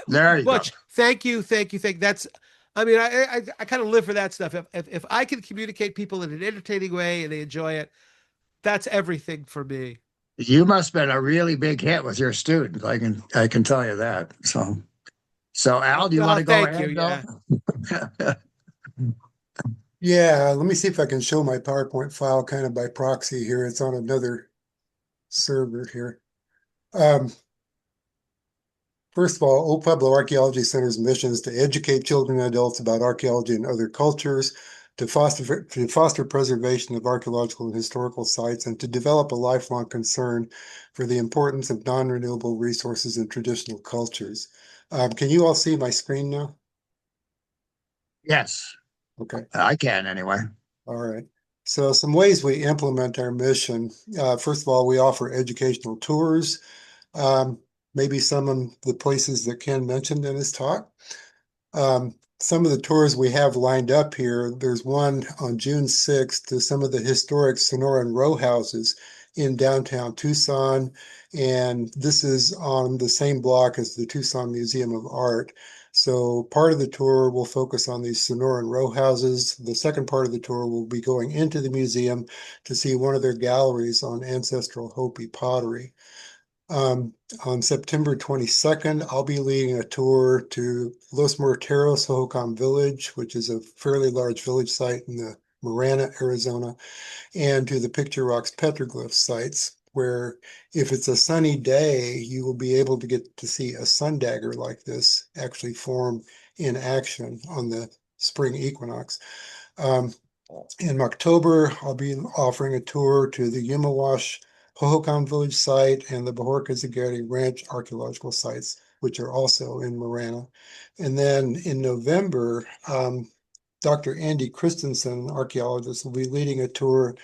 There you go. Butch, thank you, thank you, thank you. That's, I mean, I kind of live for that stuff. If I can communicate people in an entertaining way and they enjoy it, that's everything for me. You must have been a really big hit with your students. I can tell you that. So Al, do you want Oh, to go thank you. ahead though? Yeah. Yeah, let me see if I can show my PowerPoint file kind of by proxy here. It's on another server here. First of all, Old Pueblo Archaeology Center's mission is to educate children and adults about archaeology and other cultures, to foster preservation of archaeological and historical sites, and to develop a lifelong concern for the importance of non-renewable resources and traditional cultures. Can you all see my screen now? Yes, Okay. I can anyway. All right. So some ways we implement our mission. First of all, we offer educational tours. Um, Maybe some of the places that Ken mentioned in his talk. Some of the tours we have lined up here, there's one on June 6th to some of the historic Sonoran row houses in downtown Tucson. And this is on the same block as the Tucson Museum of Art. So part of the tour will focus on these Sonoran row houses. The second part of the tour will be going into the museum to see one of their galleries on ancestral Hopi pottery. Um, on September 22nd, I'll be leading a tour to Los Morteros, Hohokam Village, which is a fairly large village site in the Marana, Arizona, and to the Picture Rocks petroglyph sites, where if it's a sunny day, you will be able to get to see a sun dagger like this actually form in action on the spring equinox. Um, in October, I'll be offering a tour to the Yumawash Hohokam Village site and the Bahorka Zagari Ranch archaeological sites, which are also in Marana. And then in November, Dr. Andy Christensen, an archaeologist, will be leading a tour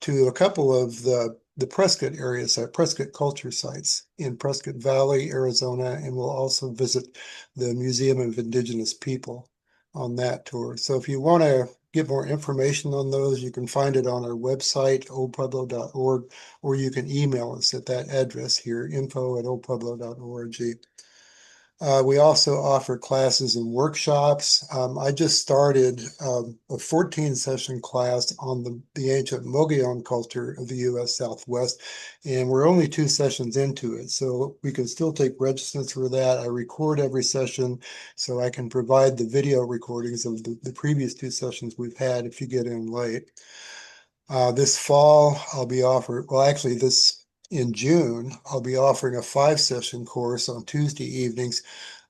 to a couple of the Prescott area site, Prescott culture sites in Prescott Valley, Arizona, and we'll also visit the Museum of Indigenous People on that tour. So if you want to get more information on those, you can find it on our website, oldpueblo.org, or you can email us at that address here, info@oldpueblo.org. We also offer classes and workshops. I just started a 14-session class on the ancient Mogollon culture of the U.S. Southwest, and we're only 2 sessions into it, so we can still take registrants for that. I record every session, so I can provide the video recordings of the previous 2 sessions we've had if you get in late. This fall, in June, I'll be offering a 5-session course on Tuesday evenings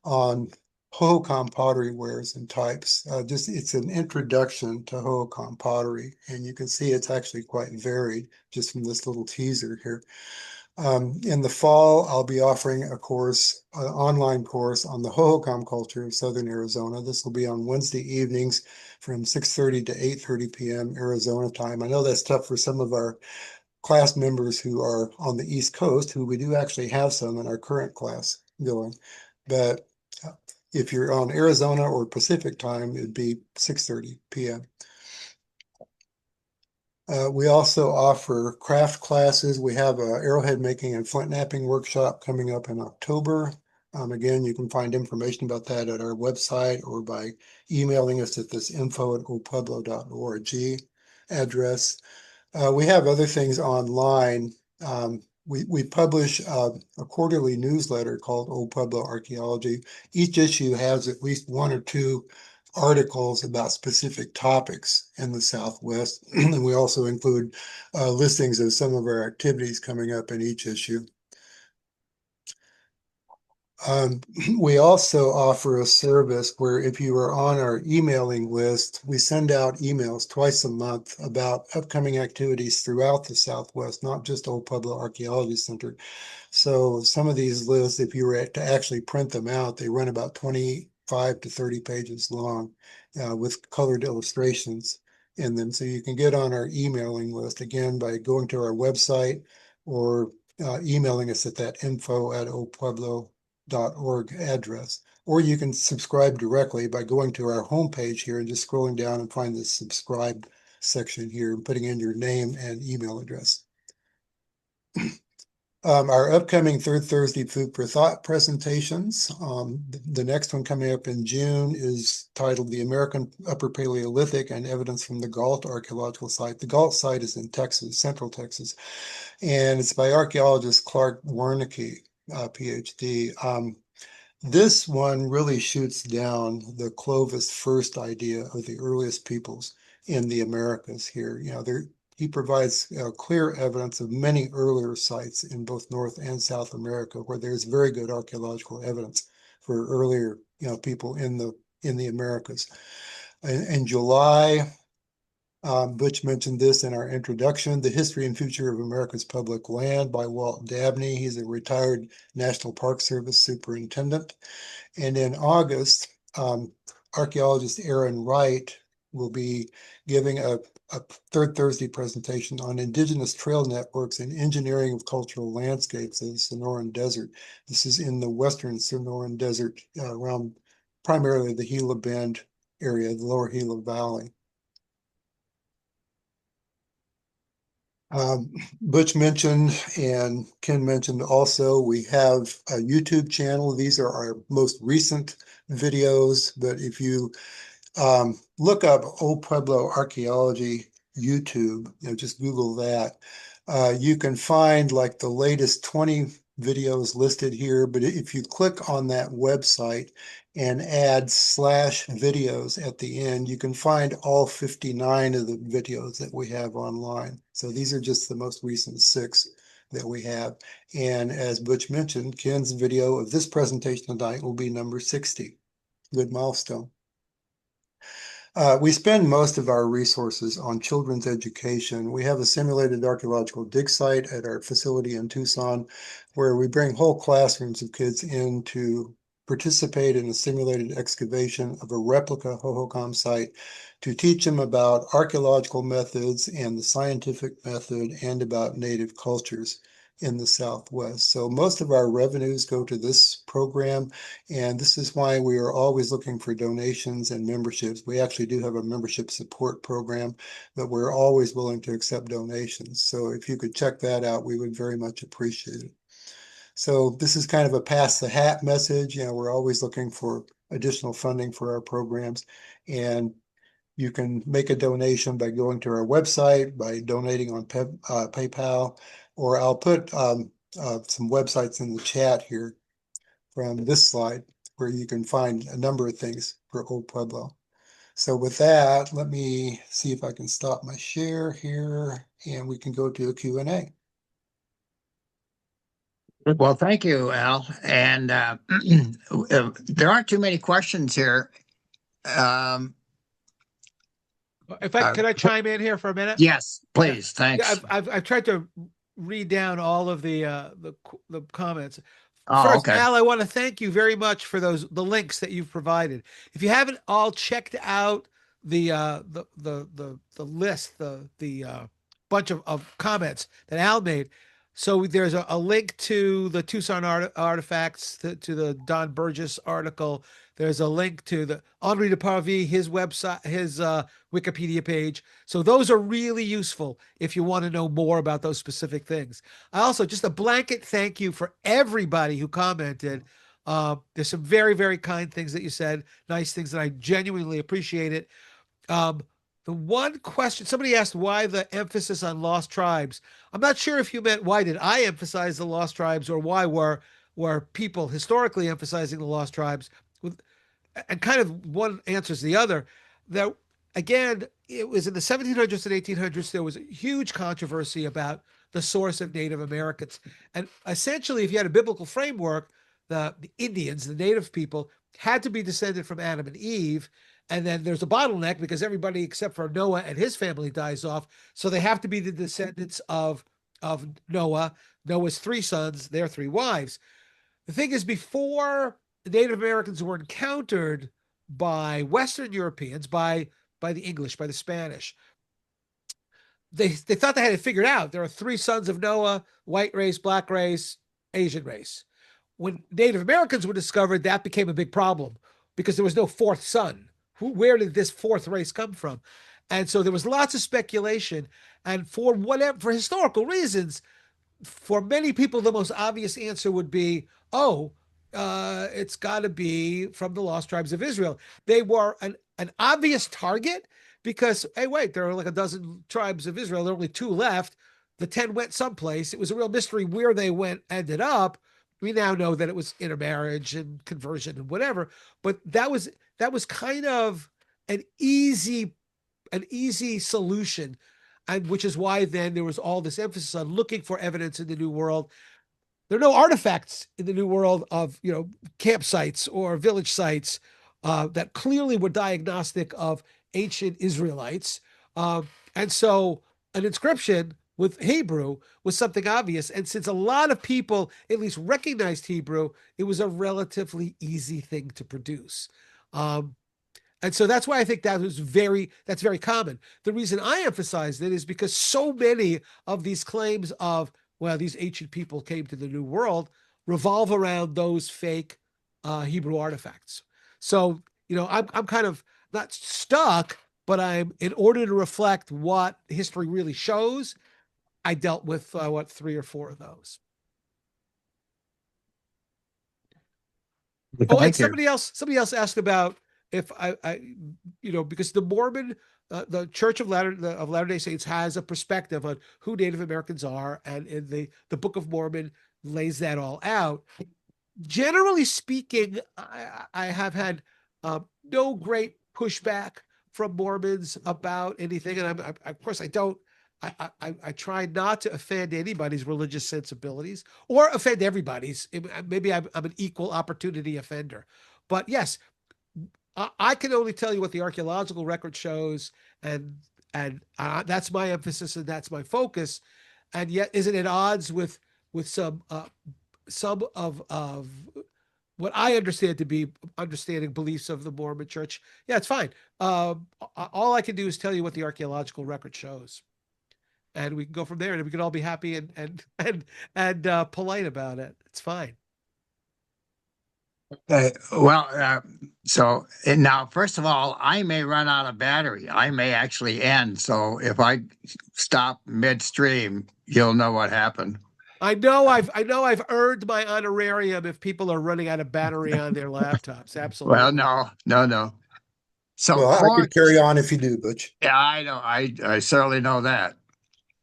on Hohokam pottery wares and types. It's an introduction to Hohokam pottery, and you can see it's actually quite varied just from this little teaser here. In the fall, I'll be offering an online course on the Hohokam culture of Southern Arizona. This will be on Wednesday evenings from 6:30 to 8:30 p.m. Arizona time. I know that's tough for some of our class members who are on the East Coast, who we do actually have some in our current class going. But if you're on Arizona or Pacific time, it'd be 6:30 p.m. We also offer craft classes. We have a arrowhead making and flint knapping workshop coming up in October. Again, you can find information about that at our website or by emailing us at this info@oldpueblo.org address. We have other things online. We publish a quarterly newsletter called Old Pueblo Archaeology. Each issue has at least 1 or 2 articles about specific topics in the Southwest. And we also include listings of some of our activities coming up in each issue. We also offer a service where if you are on our emailing list, we send out emails twice a month about upcoming activities throughout the Southwest, not just Old Pueblo Archaeology Center. So some of these lists, if you were to actually print them out, they run about 25 to 30 pages long with colored illustrations in them. So you can get on our emailing list again by going to our website or emailing us at that info@oldpueblo.org address. Or you can subscribe directly by going to our homepage here and just scrolling down and find the subscribe section here and putting in your name and email address. Our upcoming third Thursday Food for Thought presentations. The next one coming up in June is titled The American Upper Paleolithic and Evidence from the Galt Archaeological Site. The Galt site is in Texas, Central Texas, and it's by archaeologist Clark Warnke, PhD. This one really shoots down the Clovis first idea of the earliest peoples in the Americas here. He provides clear evidence of many earlier sites in both North and South America where there's very good archaeological evidence for earlier people in the Americas. In July, Butch mentioned this in our introduction, The History and Future of America's Public Land by Walt Dabney. He's a retired National Park Service superintendent. And in August, archaeologist Aaron Wright will be giving a third Thursday presentation on indigenous trail networks and engineering of cultural landscapes in the Sonoran Desert. This is in the western Sonoran Desert around primarily the Gila Bend area, the lower Gila Valley. Butch mentioned and Ken mentioned also, we have a YouTube channel. These are our most recent videos, but if you look up Old Pueblo Archaeology YouTube, just Google that. You can find like the latest 20 videos listed here, but if you click on that website and add /videos at the end, you can find all 59 of the videos that we have online. So these are just the most recent 6 that we have. And as Butch mentioned, Ken's video of this presentation tonight will be number 60. Good milestone. We spend most of our resources on children's education. We have a simulated archaeological dig site at our facility in Tucson, where we bring whole classrooms of kids in to participate in a simulated excavation of a replica Hohokam site to teach them about archaeological methods and the scientific method and about native cultures in the Southwest. So most of our revenues go to this program, and this is why we are always looking for donations and memberships. We actually do have a membership support program, but we're always willing to accept donations. So if you could check that out, we would very much appreciate it. So this is kind of a pass the hat message. We're always looking for additional funding for our programs, and you can make a donation by going to our website, by donating on PayPal, or I'll put some websites in the chat here from this slide where you can find a number of things for Old Pueblo. So with that, let me see if I can stop my share here and we can go to a Q&A. Well, thank you, Al. And there aren't too many questions here. Can I chime in here for a minute? Yes, please. Yeah. Thanks. I've tried to read down all of the comments. Oh, First, okay. Al, I want to thank you very much for the links that you've provided. If you haven't all checked out the list, the bunch of comments that Al made. So there's a link to the Tucson artifacts, to the Don Burgess article. There's a link to the Henri de Parvis, his website, his Wikipedia page. So those are really useful if you want to know more about those specific things. I also, just a blanket thank you for everybody who commented. There's some very, very kind things that you said, nice things that I genuinely appreciate it. The one question, somebody asked why the emphasis on lost tribes. I'm not sure if you meant why did I emphasize the lost tribes, or why were people historically emphasizing the lost tribes. And kind of one answers the other. That, again, it was in the 1700s and 1800s, there was a huge controversy about the source of Native Americans. And essentially, if you had a biblical framework, the Indians, the native people, had to be descended from Adam and Eve. And then there's a bottleneck because everybody except for Noah and his family dies off. So they have to be the descendants of Noah, Noah's 3 sons, their 3 wives. The thing is, before the Native Americans were encountered by Western Europeans, by the English, by the Spanish, they thought they had it figured out. There are 3 sons of Noah: white race, black race, Asian race. When Native Americans were discovered, that became a big problem because there was no 4th son. Where did this 4th race come from? And so there was lots of speculation. And for historical reasons, for many people, the most obvious answer would be, it's got to be from the lost tribes of Israel. They were an obvious target because, hey, wait, there are like a dozen tribes of Israel. There are only 2 left. The 10 went someplace. It was a real mystery where they ended up. We now know that it was intermarriage and conversion and whatever, but that was kind of an easy solution, and which is why then there was all this emphasis on looking for evidence in the New World. There are no artifacts in the New World of campsites or village sites that clearly were diagnostic of ancient Israelites, and so an inscription with Hebrew was something obvious. And since a lot of people at least recognized Hebrew, it was a relatively easy thing to produce. And so that's why I think that's very common. The reason I emphasized it is because so many of these claims of, well, these ancient people came to the New World revolve around those fake Hebrew artifacts. So, I'm kind of not stuck, but in order to reflect what history really shows, I dealt with 3 or 4 of those. Oh, and somebody else asked about if I because the Mormon, the Church of Latter-day Saints has a perspective on who Native Americans are, and in the Book of Mormon lays that all out. Generally speaking, I have had no great pushback from Mormons about anything, and of course I don't. I try not to offend anybody's religious sensibilities or offend everybody's. Maybe I'm an equal opportunity offender. But yes, I can only tell you what the archaeological record shows, and that's my emphasis and that's my focus. And yet, isn't it odds with some of what I understand to be understanding beliefs of the Mormon Church? Yeah, it's fine. All I can do is tell you what the archaeological record shows. And we can go from there, and we can all be happy and polite about it. It's fine. So now, first of all, I may run out of battery. I may actually end. So if I stop midstream, you'll know what happened. I know I've earned my honorarium if people are running out of battery on their laptops. Absolutely. Well, no. So I could carry on if you do, Butch. Yeah, I know. I certainly know that.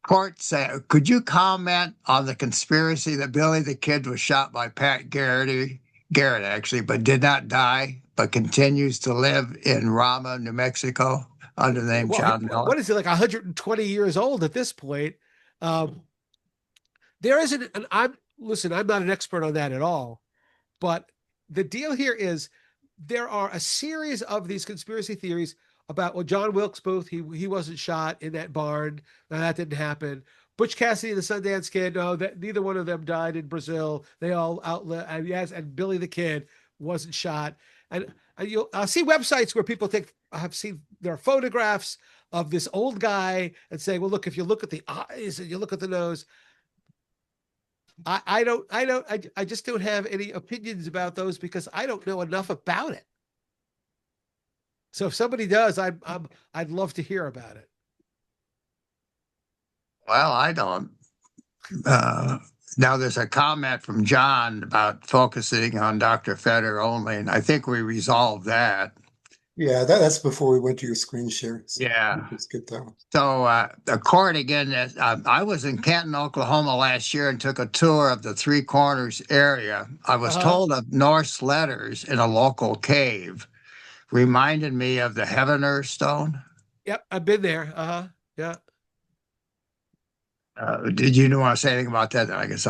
Court said, could you comment on the conspiracy that Billy the Kid was shot by Pat Garrett actually, but did not die, but continues to live in Rama, New Mexico, under the name John Miller? What is he, like 120 years old at this point? There isn't, and I'm not an expert on that at all, but the deal here is there are a series of these conspiracy theories about, well, John Wilkes Booth, he wasn't shot in that barn. Now that didn't happen. Butch Cassidy and the Sundance Kid, no, that neither one of them died in Brazil. They all outlived, and yes, and Billy the Kid wasn't shot. And I'll see websites where people have seen there are photographs of this old guy and saying, well, look, if you look at the eyes and you look at the nose. I just don't have any opinions about those because I don't know enough about it. So if somebody does, I'd love to hear about it. Well, I don't. Now there's a comment from John about focusing on Dr. Fetter only, and I think we resolved that. Yeah, that's before we went to your screen share. So yeah. Let's get that one. So the court again, I was in Canton, Oklahoma last year and took a tour of the Three Corners area. I was told of Norse letters in a local cave. Reminded me of the Heavener stone. Yep, I've been there. Yeah. Did you want to say anything about that? I guess.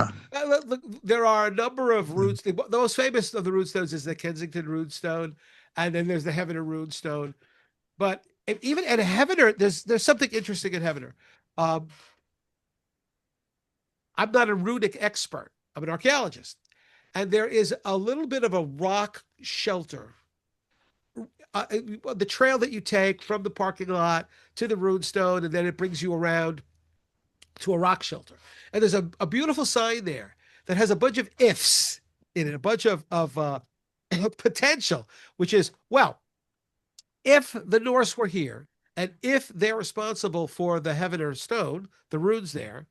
Look, there are a number of runes. The most famous of the rune stones is the Kensington rune stone, and then there's the Heavener rune stone. But even at Heavener, there's something interesting at Heavener. Um, I'm not a runic expert. I'm an archaeologist, and there is a little bit of a rock shelter. The trail that you take from the parking lot to the rune stone, and then it brings you around to a rock shelter. And there's a beautiful sign there that has a bunch of ifs in it, a bunch of potential, which is, well, if the Norse were here and if they're responsible for the Heavener stone, the runes there,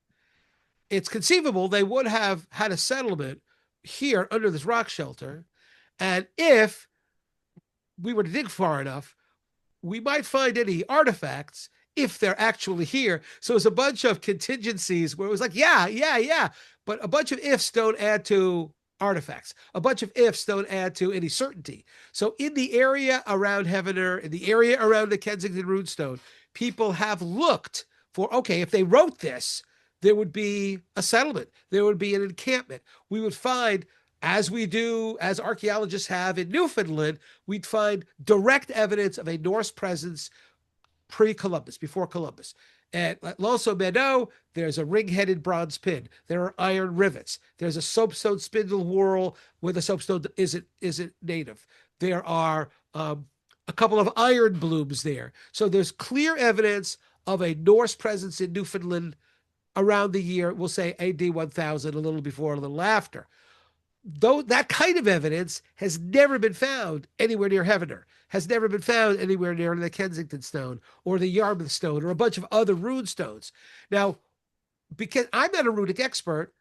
it's conceivable they would have had a settlement here under this rock shelter. And if we were to dig far enough, we might find any artifacts if they're actually here. So it's a bunch of contingencies where it was like, yeah. But a bunch of ifs don't add to artifacts. A bunch of ifs don't add to any certainty. So in the area around Heavener, in the area around the Kensington runestone, people have looked for, okay, if they wrote this, there would be a settlement. There would be an encampment. We would find, as we do, as archaeologists have in Newfoundland, we'd find direct evidence of a Norse presence pre-Columbus, before Columbus. At L'Anse Meadow, there's a ring-headed bronze pin. There are iron rivets. There's a soapstone spindle whorl where the soapstone isn't native. There are a couple of iron blooms there. So there's clear evidence of a Norse presence in Newfoundland around the year, we'll say AD 1000, a little before, a little after. Though that kind of evidence has never been found anywhere near Heavener, has never been found anywhere near the Kensington stone or the Yarmouth stone or a bunch of other rune stones. Now, because I'm not a runic expert,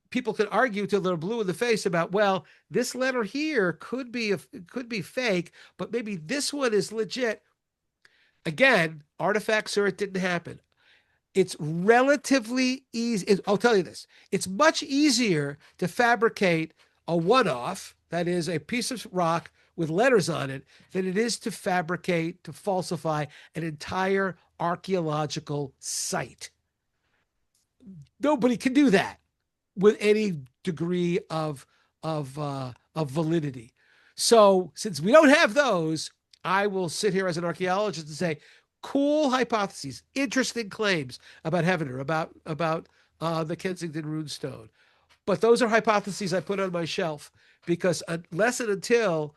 people can argue till they're blue in the face about, well, this letter here could be fake, but maybe this one is legit. Again, artifacts or it didn't happen. It's relatively easy. I'll tell you this. It's much easier to fabricate a one-off, that is a piece of rock with letters on it, than it is to falsify an entire archaeological site. Nobody can do that with any degree of validity. So since we don't have those, I will sit here as an archaeologist and say, cool hypotheses, interesting claims about Heavener, about the Kensington runestone. But those are hypotheses I put on my shelf because unless and until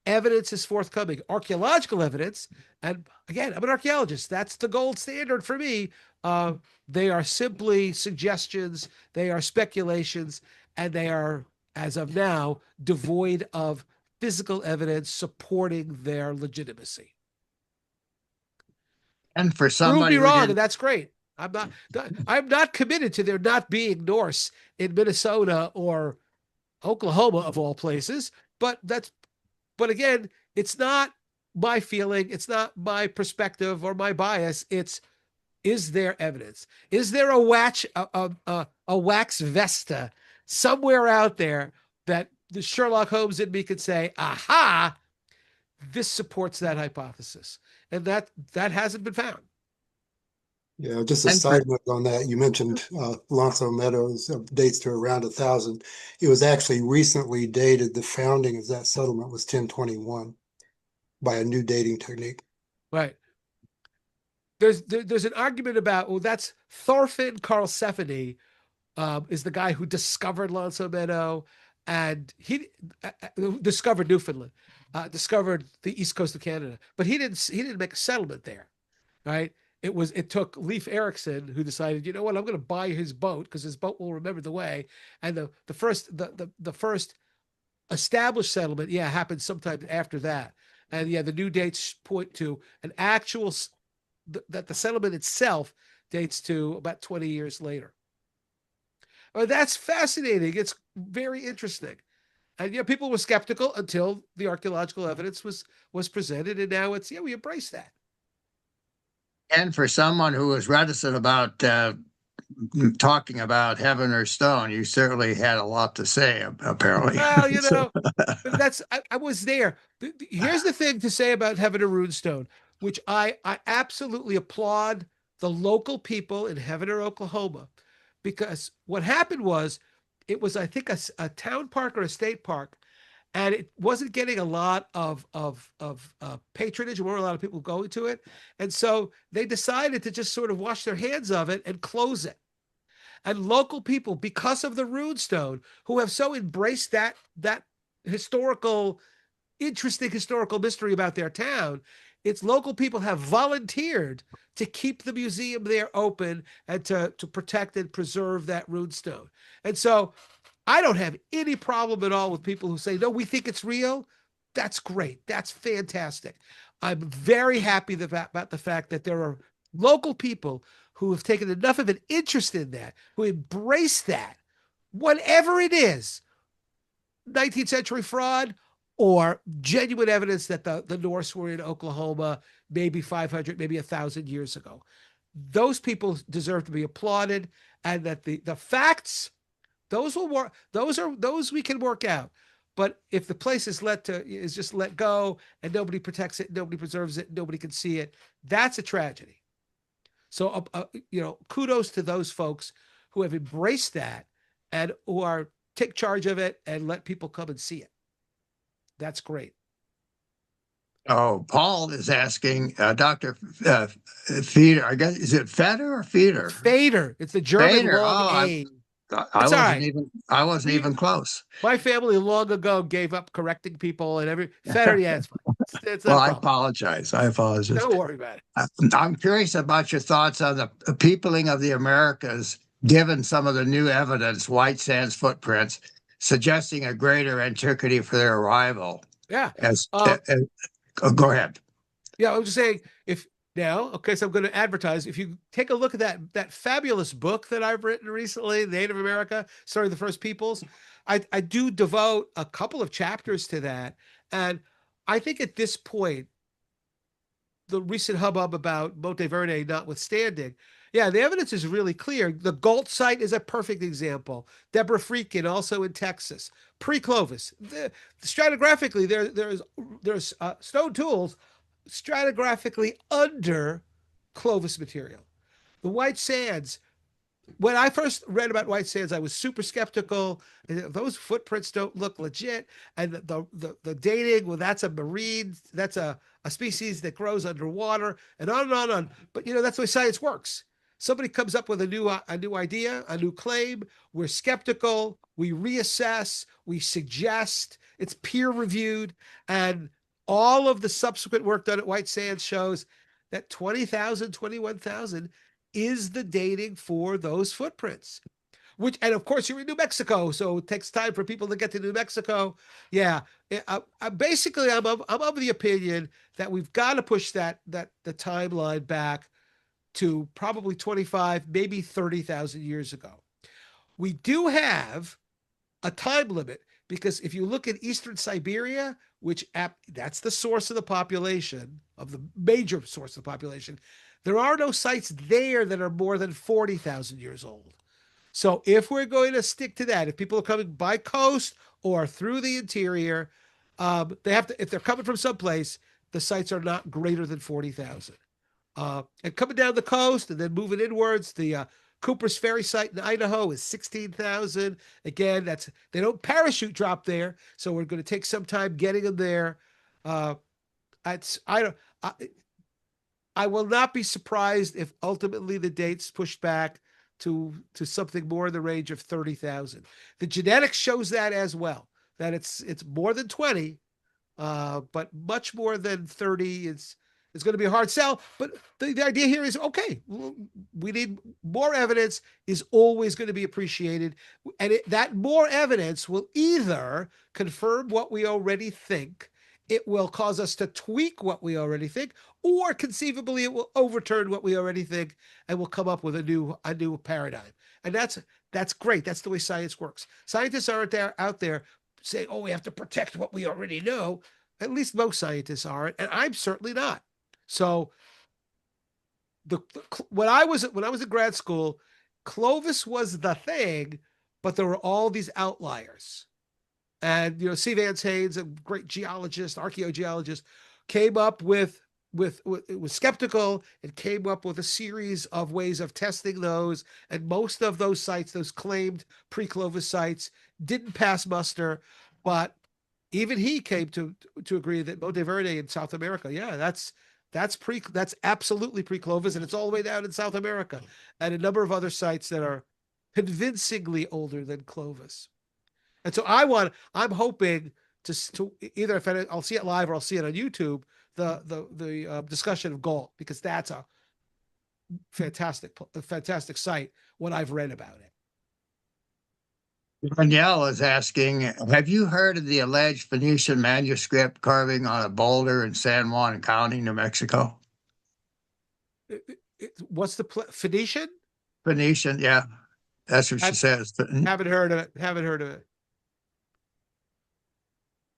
evidence is forthcoming, archaeological evidence, and again, I'm an archaeologist, that's the gold standard for me. They are simply suggestions, they are speculations, and they are, as of now, devoid of physical evidence supporting their legitimacy. And for Prove somebody me who wrong, didn't, and that's great. I'm not committed to there not being Norse in Minnesota or Oklahoma of all places, but again, it's not my feeling, it's not my perspective or my bias. It's, is there evidence? Is there a wax Vesta somewhere out there that the Sherlock Holmes in me could say, aha, this supports that hypothesis? And that hasn't been found. Yeah, just a and side for, note on that. You mentioned Lonzo Meadows dates to around 1000. It was actually recently dated. The founding of that settlement was 1021 by a new dating technique. Right. There's an argument about, well, that's Thorfinn Karlsefni, is the guy who discovered Lonzo Meadow, and he discovered Newfoundland, discovered the east coast of Canada, but he didn't make a settlement there, right? It took Leif Erikson, who decided, you know what, I'm going to buy his boat because his boat will remember the way, and the first established settlement, happened sometime after that, and the new dates point to an actual that the settlement itself dates to about 20 years later. That's fascinating. It's very interesting. And people were skeptical until the archaeological evidence was presented, and now it's, we embrace that. and for someone who was reticent about talking about heaven or stone, you certainly had a lot to say, apparently. Well, I was there. Here's the thing to say about Heaven or Runestone, which I absolutely applaud the local people in Heaven or Oklahoma because what happened was it was, I think, a town park or a state park, and it wasn't getting a lot of patronage. There weren't a lot of people going to it, and so they decided to just sort of wash their hands of it and close it. And local people, because of the rune stone, who have so embraced that historical, interesting historical mystery about their town, its local people have volunteered to keep the museum there open and to protect and preserve that rune stone. And so I don't have any problem at all with people who say, no, we think it's real. That's great. That's fantastic. I'm very happy about the fact that there are local people who have taken enough of an interest in that, who embrace that, whatever it is, 19th century fraud or genuine evidence that the Norse were in Oklahoma maybe 500, maybe 1,000 years ago. Those people deserve to be applauded, and that the facts, those will work. Those we can work out. But if the place is just let go and nobody protects it, nobody preserves it, nobody can see it, that's a tragedy. So, kudos to those folks who have embraced that and who are take charge of it and let people come and see it. That's great. Oh, Paul is asking Dr. Feder, I guess, is it Feder or Feder? Fader. It's the German Fader. long Oh, A. I wasn't even close. My family long ago gave up correcting people and Feder, yeah, it's fine. It's Well, not a I problem. apologize. Don't worry about it. I'm curious about your thoughts on the peopling of the Americas, given some of the new evidence, white sands footprints, suggesting a greater antiquity for their arrival. Yeah. Go ahead. Yeah, I was just saying, so I'm going to advertise. If you take a look at that fabulous book that I've written recently, Native America, Starting the First Peoples, I do devote a couple of chapters to that. And I think at this point, the recent hubbub about Monte Verde notwithstanding, yeah, the evidence is really clear. The Galt site is a perfect example. Deborah Freakin, also in Texas, pre-Clovis. Stratigraphically, there's stone tools stratigraphically under Clovis material. The white sands, when I first read about white sands, I was super skeptical. Those footprints don't look legit. And the dating, well, that's a marine, that's a species that grows underwater, and on and on and on. But that's the way science works. Somebody comes up with a new idea, a new claim. We're skeptical. We reassess. We suggest. It's peer reviewed, and all of the subsequent work done at White Sands shows that 20,000, 21,000 is the dating for those footprints. And of course, you're in New Mexico, so it takes time for people to get to New Mexico. Yeah, basically, I'm of the opinion that we've got to push the timeline back to probably 25, maybe 30,000 years ago. We do have a time limit, because if you look at Eastern Siberia, that's the source of the population, of the major source of the population, there are no sites there that are more than 40,000 years old. So if we're going to stick to that, if people are coming by coast or through the interior, they have to, if they're coming from someplace, the sites are not greater than 40,000. And coming down the coast and then moving inwards, the Cooper's Ferry site in Idaho is 16,000. Again, they don't parachute drop there, so we're going to take some time getting them there. I will not be surprised if ultimately the date's pushed back to something more in the range of 30,000. The genetics shows that as well, that it's more than 20, but much more than 30 is going to be a hard sell. But the idea here is, okay, we need more evidence, is always going to be appreciated. And that more evidence will either confirm what we already think, it will cause us to tweak what we already think, or conceivably it will overturn what we already think and we'll come up with a new paradigm. And that's great. That's the way science works. Scientists aren't out there saying, oh, we have to protect what we already know. At least most scientists aren't, and I'm certainly not. So when I was in grad school, Clovis was the thing, but there were all these outliers. And C. Vance Haynes, a great geologist, archaeogeologist, came up with it was skeptical and came up with a series of ways of testing those. And most of those sites, those claimed pre-Clovis sites, didn't pass muster. But even he came to agree that Monte Verde in South America, yeah, that's absolutely pre-Clovis, and it's all the way down in South America, and a number of other sites that are convincingly older than Clovis. And so I'm hoping to either if I'll see it live or I'll see it on YouTube, the discussion of Gault, because that's a fantastic site when I've read about it. Danielle is asking, have you heard of the alleged Phoenician manuscript carving on a boulder in San Juan County, New Mexico? What's the Phoenician? Phoenician, yeah, that's what she says. Haven't heard of it. Haven't heard of it.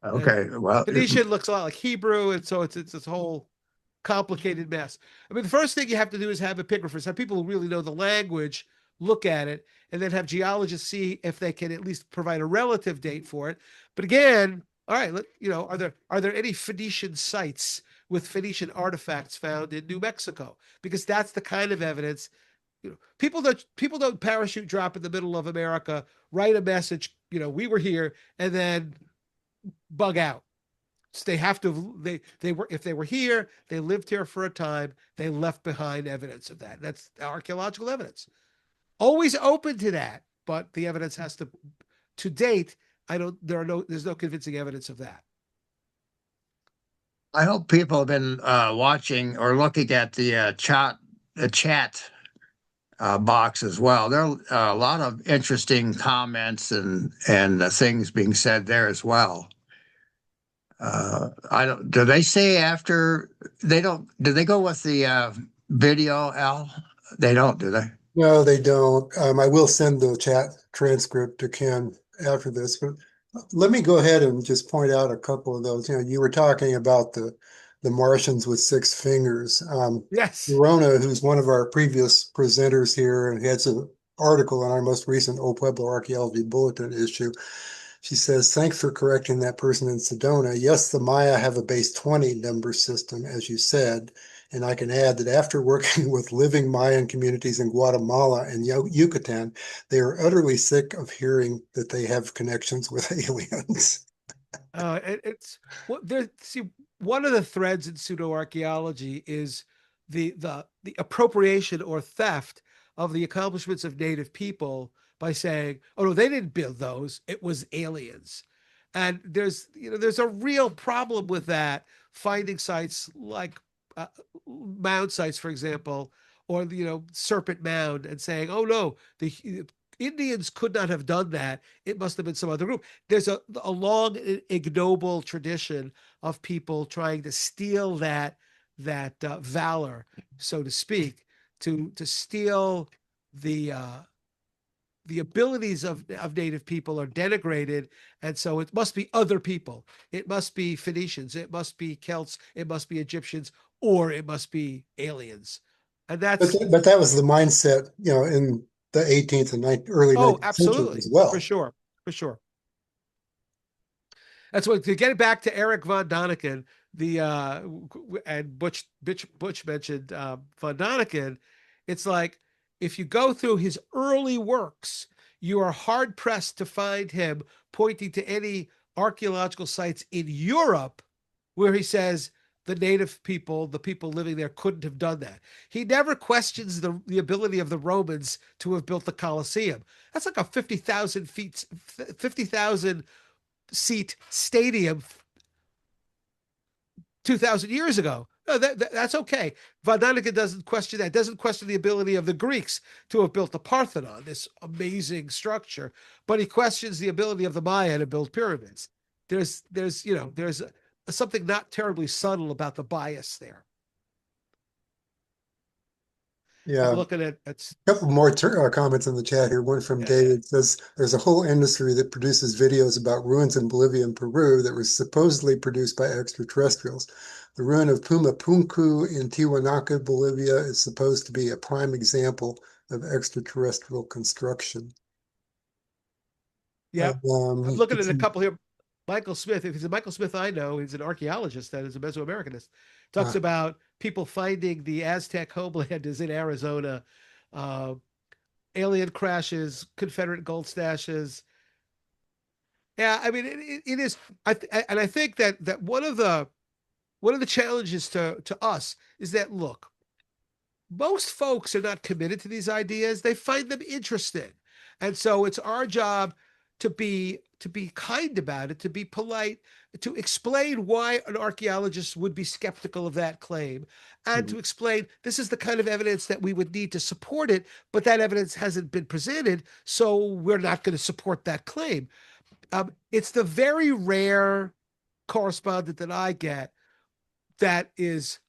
Okay, well, Phoenician looks a lot like Hebrew, and so it's this whole complicated mess. I mean, the first thing you have to do is have epigraphers, have people who really know the language look at it, and then have geologists see if they can at least provide a relative date for it. But again, all right, are there any Phoenician sites with Phoenician artifacts found in New Mexico? Because that's the kind of evidence. People don't parachute drop in the middle of America, write a message, we were here, and then bug out. So they have to, if they were here, they lived here for a time, they left behind evidence of that. That's archaeological evidence. Always open to that, but the evidence has to date, there's no convincing evidence of that. I hope people have been watching or looking at the chat box as well. There are a lot of interesting comments and things being said there as well. I don't. Do they say after they don't? Do they go with the video, Al? They don't, do they? No, they don't. I will send the chat transcript to Ken after this, but let me go ahead and just point out a couple of those. You were talking about the Martians with 6 fingers. Yes. Rona, who's one of our previous presenters here and has an article in our most recent Old Pueblo Archaeology Bulletin issue. She says, thanks for correcting that person in Sedona. Yes, the Maya have a base 20 number system, as you said. And I can add that after working with living Mayan communities in Guatemala and Yucatan, they are utterly sick of hearing that they have connections with aliens. It's what there. See, one of the threads in pseudo-archaeology is the appropriation or theft of the accomplishments of native people by saying, "Oh no, they didn't build those; it was aliens." And there's a real problem with that. Finding sites like mound sites, for example, or Serpent Mound, and saying, "Oh no, the Indians could not have done that. It must have been some other group." There's a long, ignoble tradition of people trying to steal that valor, so to speak, to steal the abilities of native people are denigrated, and so it must be other people. It must be Phoenicians. It must be Celts. It must be Egyptians, or it must be aliens. And that's but that was the mindset, in the 18th and early 19th century as well. For sure. That's what, to get it back to Eric von Daniken, and Butch mentioned von Daniken. It's like, if you go through his early works, you are hard pressed to find him pointing to any archaeological sites in Europe where he says the native people, the people living there, couldn't have done that. He never questions the ability of the Romans to have built the Colosseum. That's like a 50,000 seat stadium 2,000 years ago. No, that's okay. Von Daniken doesn't question that. Doesn't question the ability of the Greeks to have built the Parthenon, this amazing structure, but he questions the ability of the Maya to build pyramids. There's something not terribly subtle about the bias there. Yeah. I'm looking at a couple more comments in the chat here. One from David says, there's a whole industry that produces videos about ruins in Bolivia and Peru that were supposedly produced by extraterrestrials. The ruin of Pumapunku in Tiwanaku, Bolivia is supposed to be a prime example of extraterrestrial construction. Yeah. I'm looking at a couple here. Michael Smith, if he's a Michael Smith I know, he's an archaeologist that is a Mesoamericanist, talks Uh, about people finding the Aztec homeland is in Arizona, uh, alien crashes, Confederate gold stashes. Yeah, I mean, it is. And I think that one of the challenges to us is that, look, most folks are not committed to these ideas. They find them interesting. And so it's our job to be kind about it, to be polite, to explain why an archaeologist would be skeptical of that claim, and mhm. to explain this is the kind of evidence that we would need to support it, but that evidence hasn't been presented, so we're not going to support that claim. It's the very rare correspondent that I get that is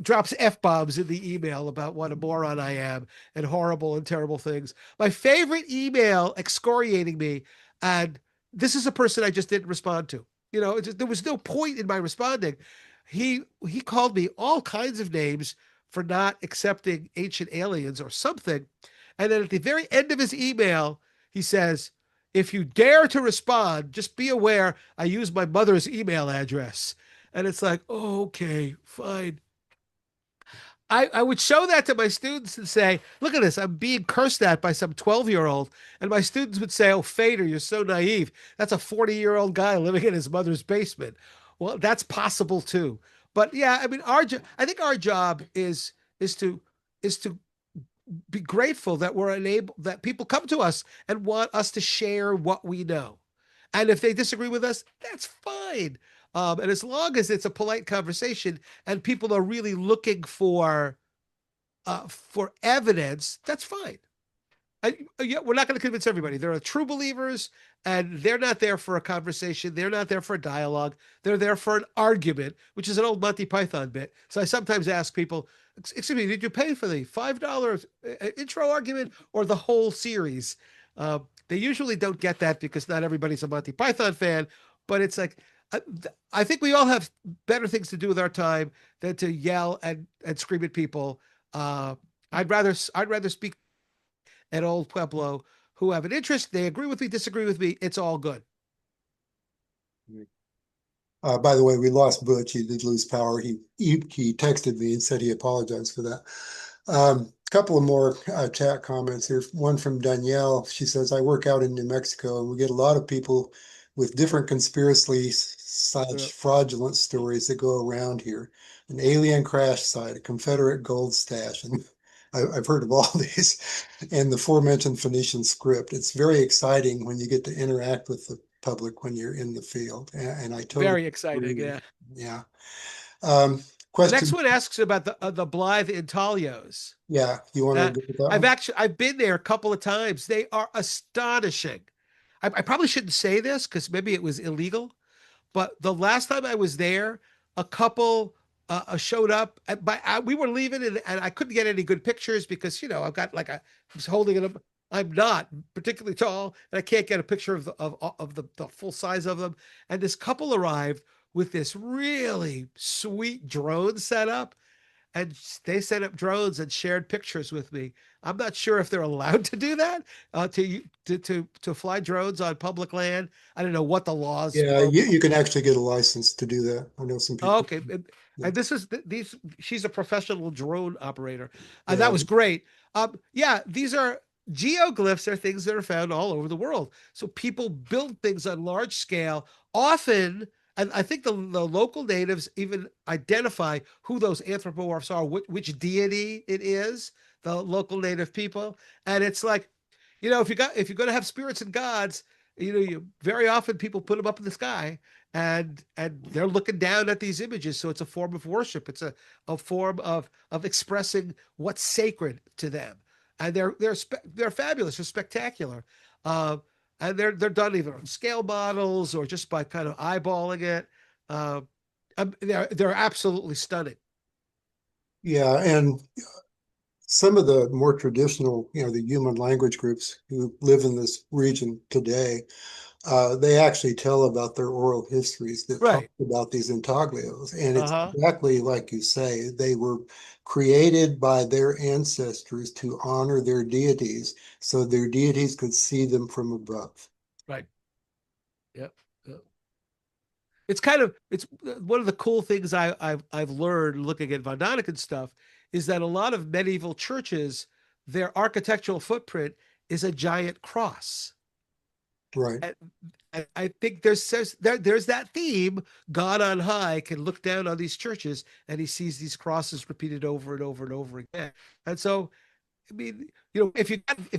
drops f-bombs in the email about what a moron I am and horrible and terrible things. My favorite email excoriating me, and this is a person I just didn't respond to. There was no point in my responding. He called me all kinds of names for not accepting ancient aliens or something, and then at the very end of his email, he says, "If you dare to respond, just be aware I use my mother's email address." And it's like, oh, okay, fine. I would show that to my students and say, look at this, I'm being cursed at by some 12-year-old. And my students would say, oh, Fader, you're so naive. That's a 40-year-old guy living in his mother's basement. Well, that's possible too. But yeah, I mean, I think our job is to be grateful that that people come to us and want us to share what we know. And if they disagree with us, that's fine. And as long as it's a polite conversation and people are really looking for evidence, that's fine. Yeah, we're not going to convince everybody. There are true believers, and they're not there for a conversation. They're not there for a dialogue. They're there for an argument, which is an old Monty Python bit. So I sometimes ask people, "Excuse me, did you pay for the $5 intro argument or the whole series?" They usually don't get that because not everybody's a Monty Python fan. But it's like, I, I think we all have better things to do with our time than to yell and scream at people. Uh, I'd rather speak at Old Pueblo who have an interest. They agree with me, disagree with me. It's all good. By the way, we lost Butch. He did lose power. He texted me and said he apologized for that. A couple of more chat comments here. One from Danielle. She says, I work out in New Mexico and we get a lot of people with different conspiracy Yeah. such fraudulent stories that go around here. An alien crash site, a Confederate gold stash, and I've heard of all these, and the aforementioned Phoenician script. It's very exciting when you get to interact with the public when you're in the field, and I totally Very exciting. agree. Yeah. Yeah. Um, The next question. one asks about the Blythe intaglios. Yeah, you want to Uh, go with that one? I've been there a couple of times. They are astonishing. I probably shouldn't say this because maybe it was illegal, but the last time I was there, a couple showed up. We were leaving, and I couldn't get any good pictures because I've got I was holding it up. I'm not particularly tall, and I can't get a picture of the full size of them. And this couple arrived with this really sweet drone setup, and they set up drones and shared pictures with me. I'm not sure if they're allowed to do that, to fly drones on public land. I don't know what the laws Yeah, are. you can actually get a license to do that. I know some Oh, people. okay. Yeah, And this is these. She's a professional drone operator, and that yeah, was great. Yeah, these are geoglyphs. Are things that are found all over the world. So people build things on large scale, often, and I think the local natives even identify who those anthropomorphs are, which deity it is. The local native people, and it's like, if you're going to have spirits and gods, you very often people put them up in the sky and they're looking down at these images, so it's a form of worship. It's a form of expressing what's sacred to them, and they're fabulous. They're spectacular, uh, and they're done either on scale models or just by kind of eyeballing it. uh, they're absolutely stunning. yeah. And some of the more traditional, the human language groups who live in this region today, they actually tell about their oral histories that talk Right. about these intaglios. And it's Uh-huh. exactly like you say, they were created by their ancestors to honor their deities so their deities could see them from above. Right. Yep. It's kind of it's one of the cool things I've learned looking at Von Daniken stuff is that a lot of medieval churches, their architectural footprint is a giant cross. Right. And I think there's that theme. God on high can look down on these churches and he sees these crosses repeated over and over and over again. And so, I mean, if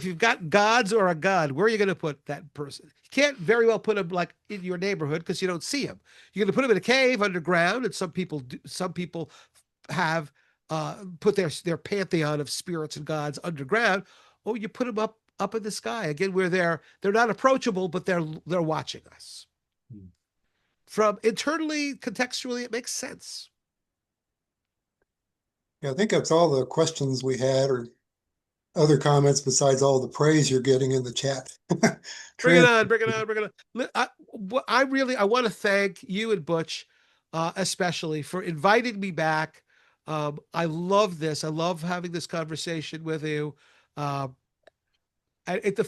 you've got gods or a god, where are you going to put that person? You can't very well put him like in your neighborhood because you don't see him. You're going to put him in a cave underground, and some people do. Some people have put their pantheon of spirits and gods underground. Oh, you put them up in the sky again, where they're not approachable, but they're watching us. Hmm. From internally, contextually, it makes sense. Yeah, I think that's all the questions we had, or other comments besides all the praise you're getting in the chat. Bring it on, bring it on, bring it on. I want to thank you and Butch, especially for inviting me back. I love this. I love having this conversation with you. The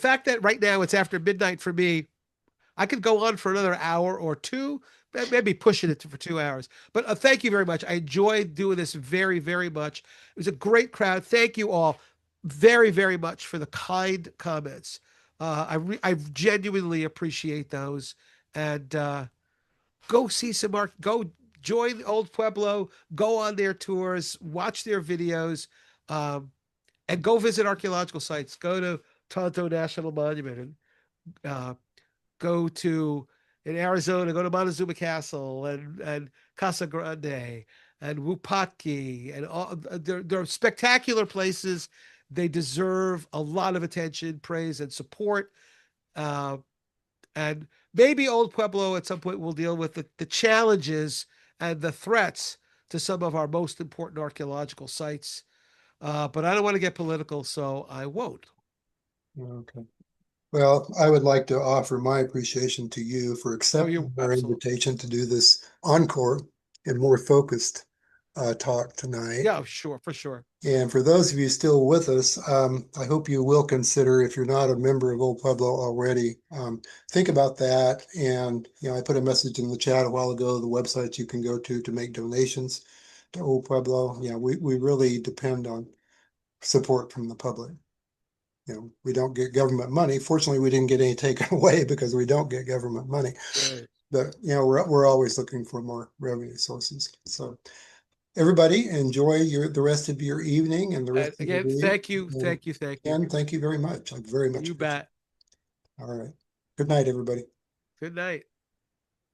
fact that right now it's after midnight for me, I could go on for another hour or two, maybe pushing it for 2 hours. But thank you very much. I enjoyed doing this very, very much. It was a great crowd. Thank you all very, very much for the kind comments. I genuinely appreciate those. And go see some go join Old Pueblo, go on their tours, watch their videos, and go visit archaeological sites. Go to Tonto National Monument and uh, go to in Arizona, go to Montezuma Castle and Casa Grande and Wupatki and all. They're spectacular places. They deserve a lot of attention, praise, and support. Uh, and maybe Old Pueblo at some point will deal with the challenges and the threats to some of our most important archaeological sites. But I don't want to get political, so I won't. Okay. Well, I would like to offer my appreciation to you for accepting our invitation to do this encore and more focused talk tonight. Yeah, sure, for sure. And for those of you still with us, I hope you will consider, if you're not a member of Old Pueblo already, think about that. And, I put a message in the chat a while ago, the websites you can go to make donations to Old Pueblo. We really depend on support from the public. We don't get government money. Fortunately, we didn't get any taken away because we don't get government money. Right. But, we're always looking for more revenue sources. So everybody, enjoy the rest of your evening and the rest of again, the week. thank you, thank you, thank you. And thank you very much. I very much. You bet. All right. Good night, everybody. Good night.